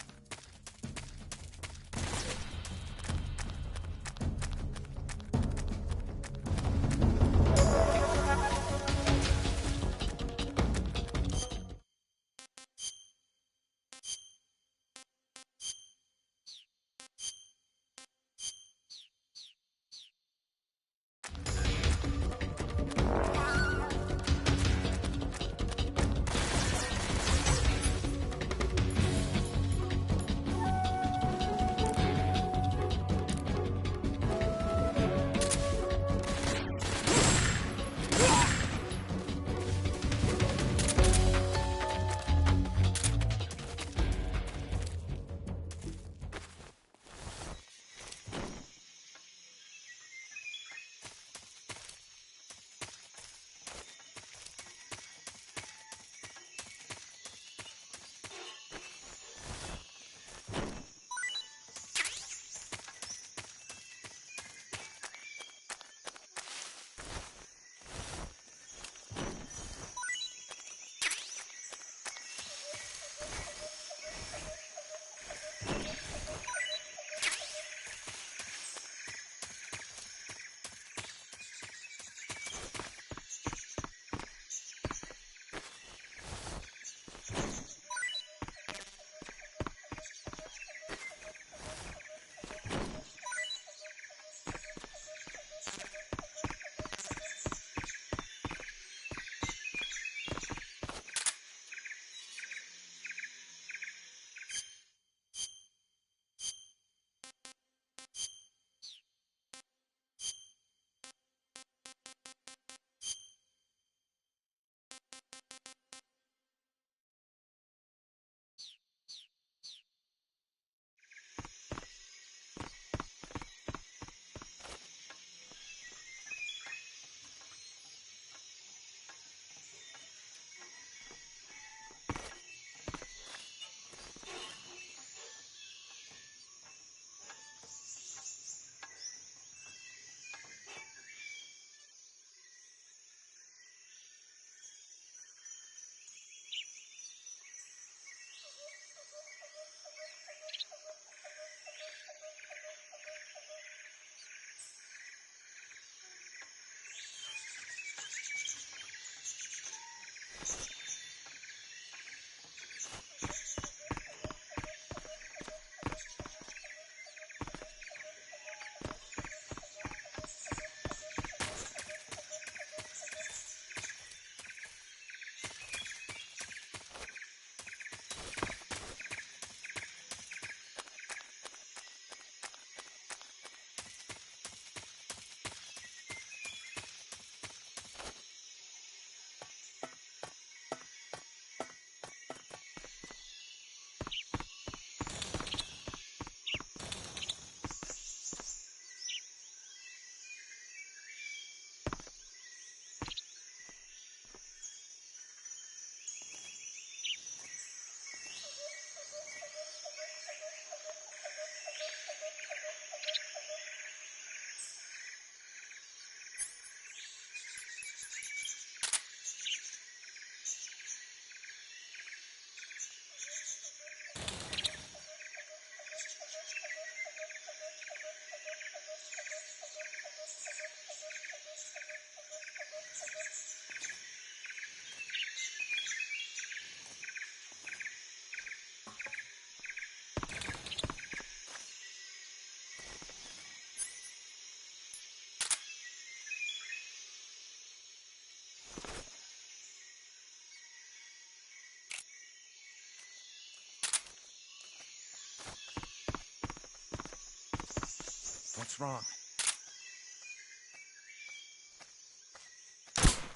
wrong?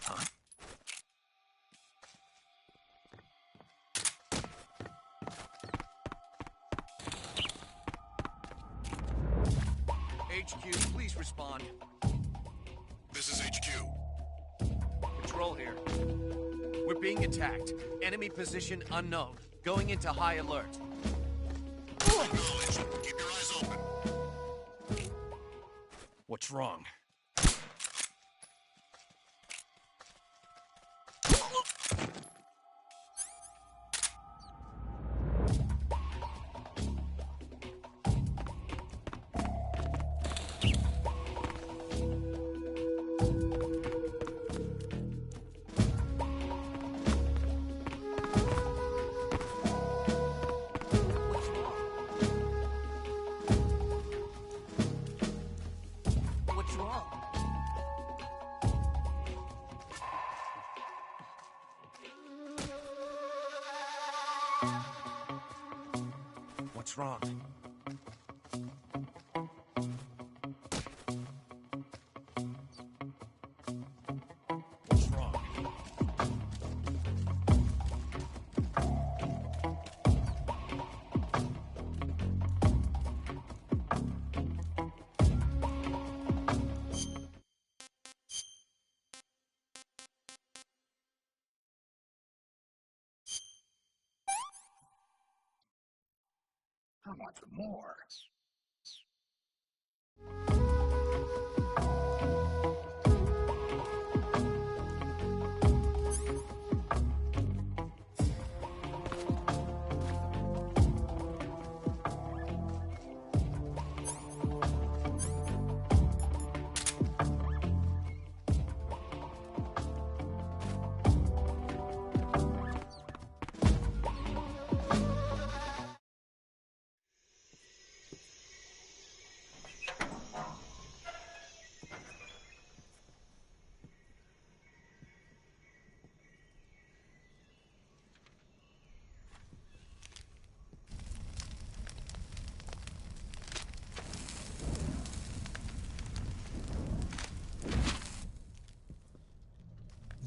Huh? HQ, please respond. This is HQ. Patrol here. We're being attacked. Enemy position unknown. Going into high alert. Acknowledged. Keep your eyes open. What's wrong? What's wrong? What's wrong? What's wrong? I want some more.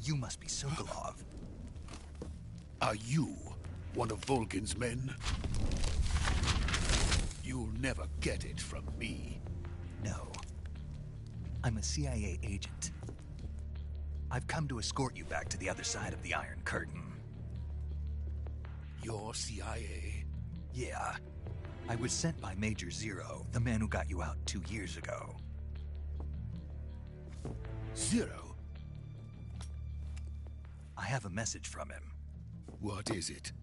You must be Sokolov. Are you one of Volgin's men? You'll never get it from me. No. I'm a CIA agent. I've come to escort you back to the other side of the Iron Curtain. You're CIA? Yeah. I was sent by Major Zero, the man who got you out 2 years ago. Zero? I have a message from him. What is it?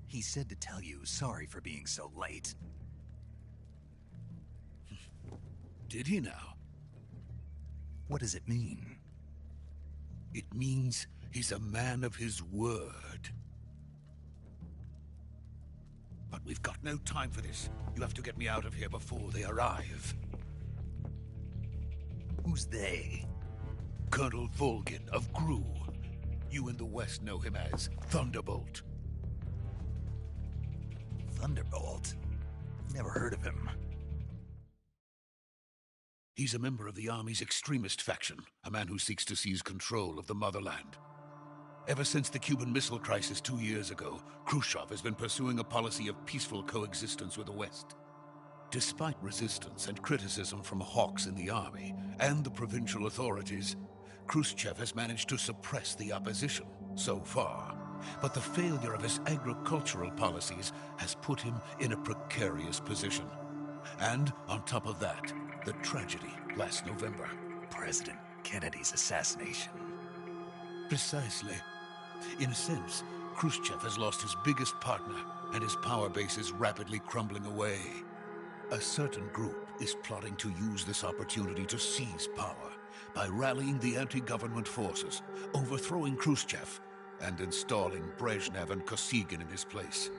He said to tell you sorry for being so late. Did he now? What does it mean? It means he's a man of his word. But we've got no time for this. You have to get me out of here before they arrive. Who's they? Colonel Volgin of GRU. You in the West know him as Thunderbolt. Thunderbolt? Never heard of him. He's a member of the Army's extremist faction, a man who seeks to seize control of the motherland. Ever since the Cuban Missile Crisis 2 years ago, Khrushchev has been pursuing a policy of peaceful coexistence with the West. Despite resistance and criticism from hawks in the Army and the provincial authorities, Khrushchev has managed to suppress the opposition so far. But the failure of his agricultural policies has put him in a precarious position. And on top of that, the tragedy last November. President Kennedy's assassination. Precisely. In a sense, Khrushchev has lost his biggest partner, and his power base is rapidly crumbling away. A certain group is plotting to use this opportunity to seize power by rallying the anti-government forces, overthrowing Khrushchev, and installing Brezhnev and Kosygin in his place.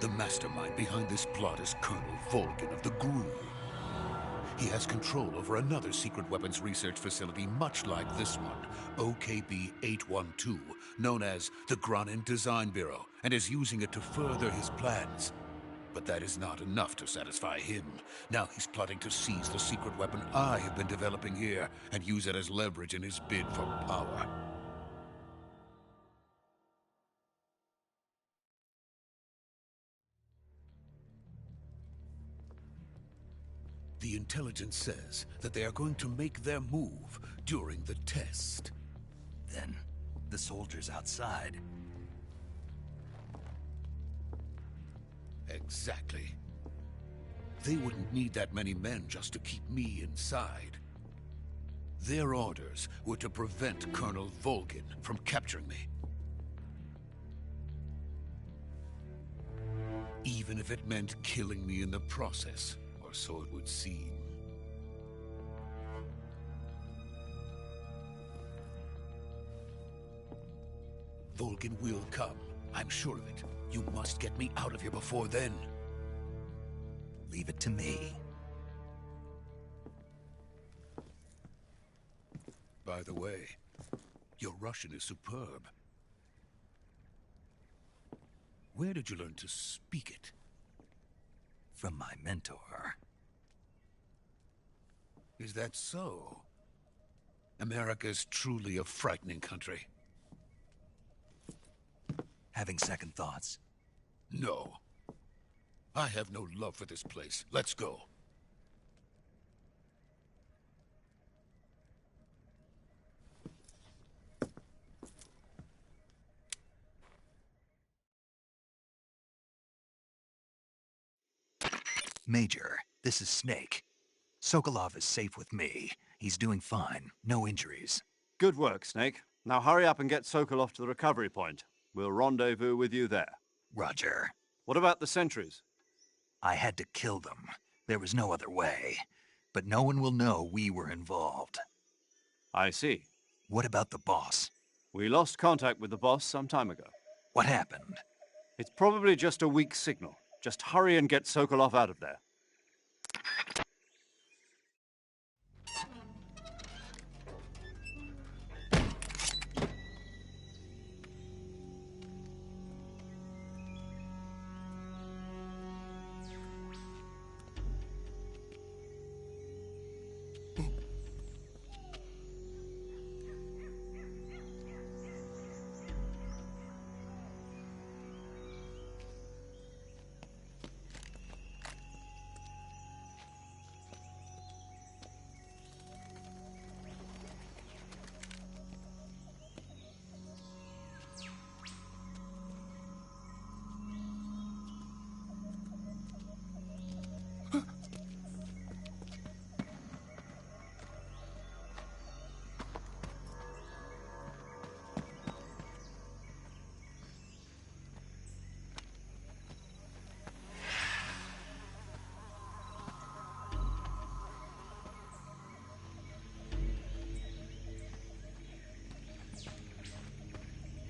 The mastermind behind this plot is Colonel Volgin of the GRU. He has control over another secret weapons research facility much like this one, OKB-812, known as the Granin Design Bureau, and is using it to further his plans. But that is not enough to satisfy him. Now he's plotting to seize the secret weapon I have been developing here and use it as leverage in his bid for power. The intelligence says that they are going to make their move during the test. Then, the soldiers outside. Exactly. They wouldn't need that many men just to keep me inside. Their orders were to prevent Colonel Volgin from capturing me. Even if it meant killing me in the process, or so it would seem. Volgin will come. I'm sure of it. You must get me out of here before then. Leave it to me. By the way, your Russian is superb. Where did you learn to speak it? From my mentor. Is that so? America's truly a frightening country. Having second thoughts? No. I have no love for this place. Let's go. Major, this is Snake. Sokolov is safe with me. He's doing fine. No injuries. Good work, Snake. Now hurry up and get Sokolov to the recovery point. We'll rendezvous with you there. Roger. What about the sentries? I had to kill them. There was no other way. But no one will know we were involved. I see. What about the boss? We lost contact with the boss some time ago. What happened? It's probably just a weak signal. Just hurry and get Sokolov out of there.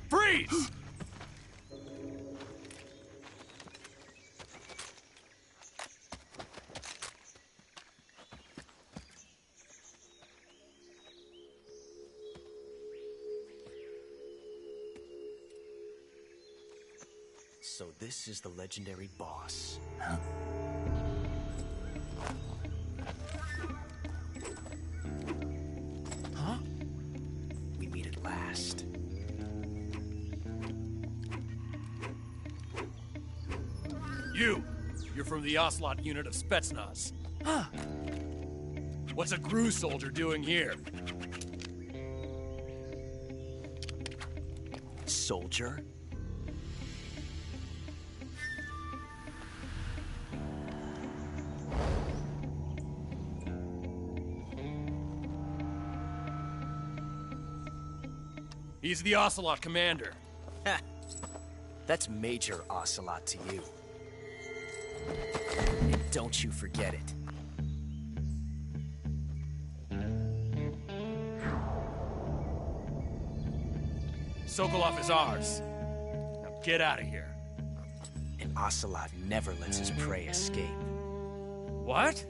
Freeze! So this is the legendary boss. Huh? Huh? We meet at last. You're from the Ocelot unit of Spetsnaz. Huh. What's a GRU soldier doing here? Soldier? He's the Ocelot commander. Ha! That's Major Ocelot to you. And don't you forget it. Sokolov is ours. Now get out of here. And Ocelot never lets his prey escape. What?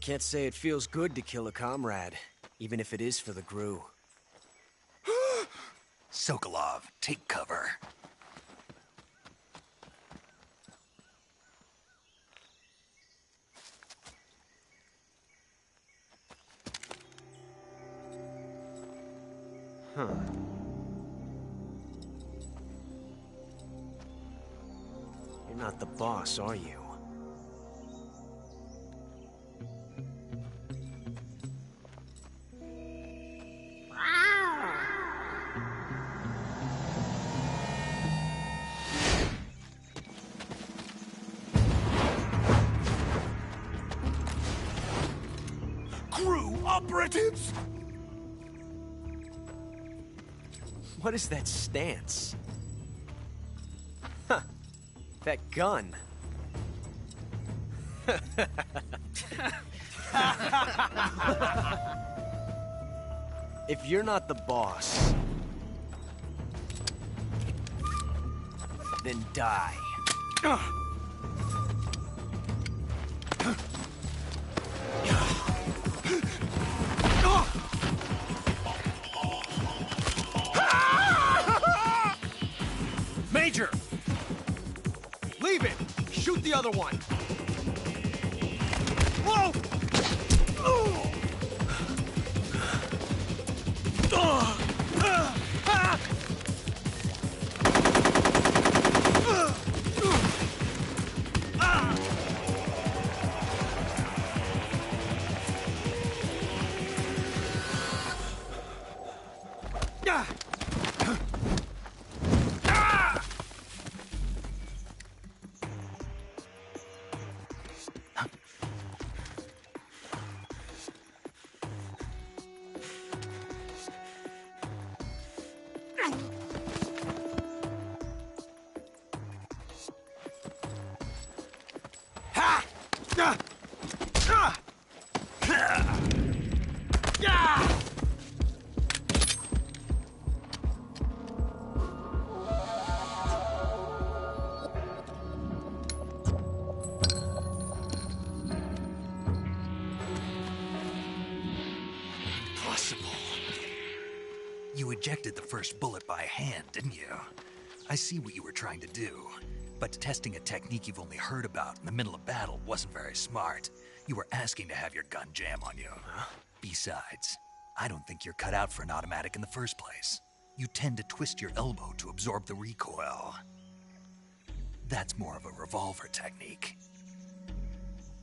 can't say it feels good to kill a comrade, even if it is for the GRU. Sokolov, take cover. Huh. You're not the boss, are you? GRU operatives! What is that stance? Huh. That gun. If you're not the boss, then die. Major! Leave it! Shoot the other one! Whoa! You ejected the first bullet by hand, didn't you? I see what you were trying to do. But testing a technique you've only heard about in the middle of battle wasn't very smart. You were asking to have your gun jam on you. Huh? Besides, I don't think you're cut out for an automatic in the first place. You tend to twist your elbow to absorb the recoil. That's more of a revolver technique.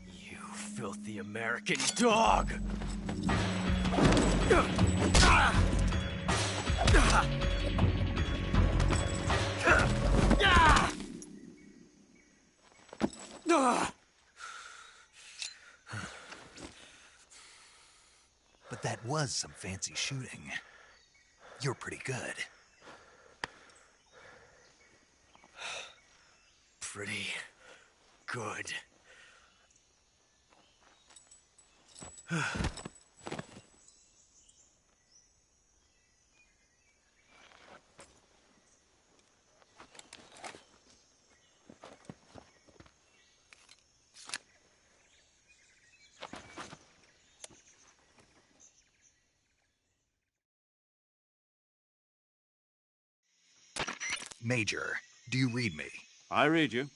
You filthy American dog! But that was some fancy shooting. You're pretty good. Pretty good. Major, do you read me? I read you.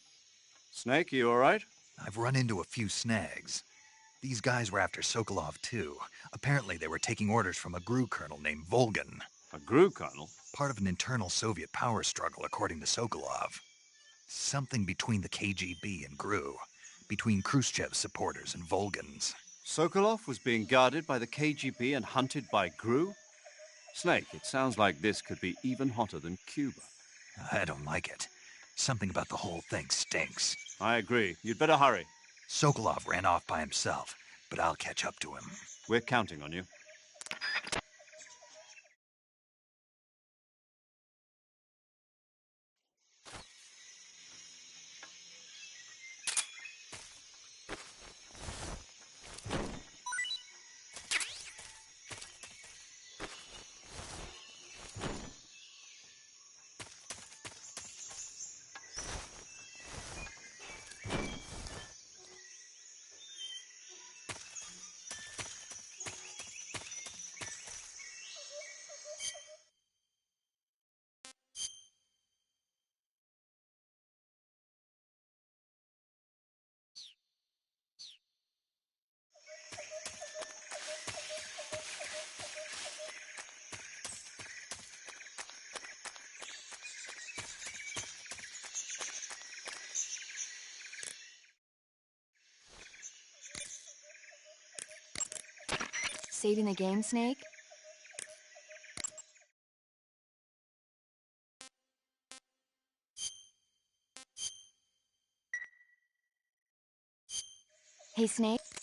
Snake, you all right? I've run into a few snags. These guys were after Sokolov, too. Apparently they were taking orders from a GRU colonel named Volgin. A GRU colonel? Part of an internal Soviet power struggle, according to Sokolov. Something between the KGB and GRU. Between Khrushchev's supporters and Volgin's. Sokolov was being guarded by the KGB and hunted by GRU? Snake, it sounds like this could be even hotter than Cuba. I don't like it. Something about the whole thing stinks. I agree. You'd better hurry. Sokolov ran off by himself, but I'll catch up to him. We're counting on you. saving the game, Snake? Hey, Snake?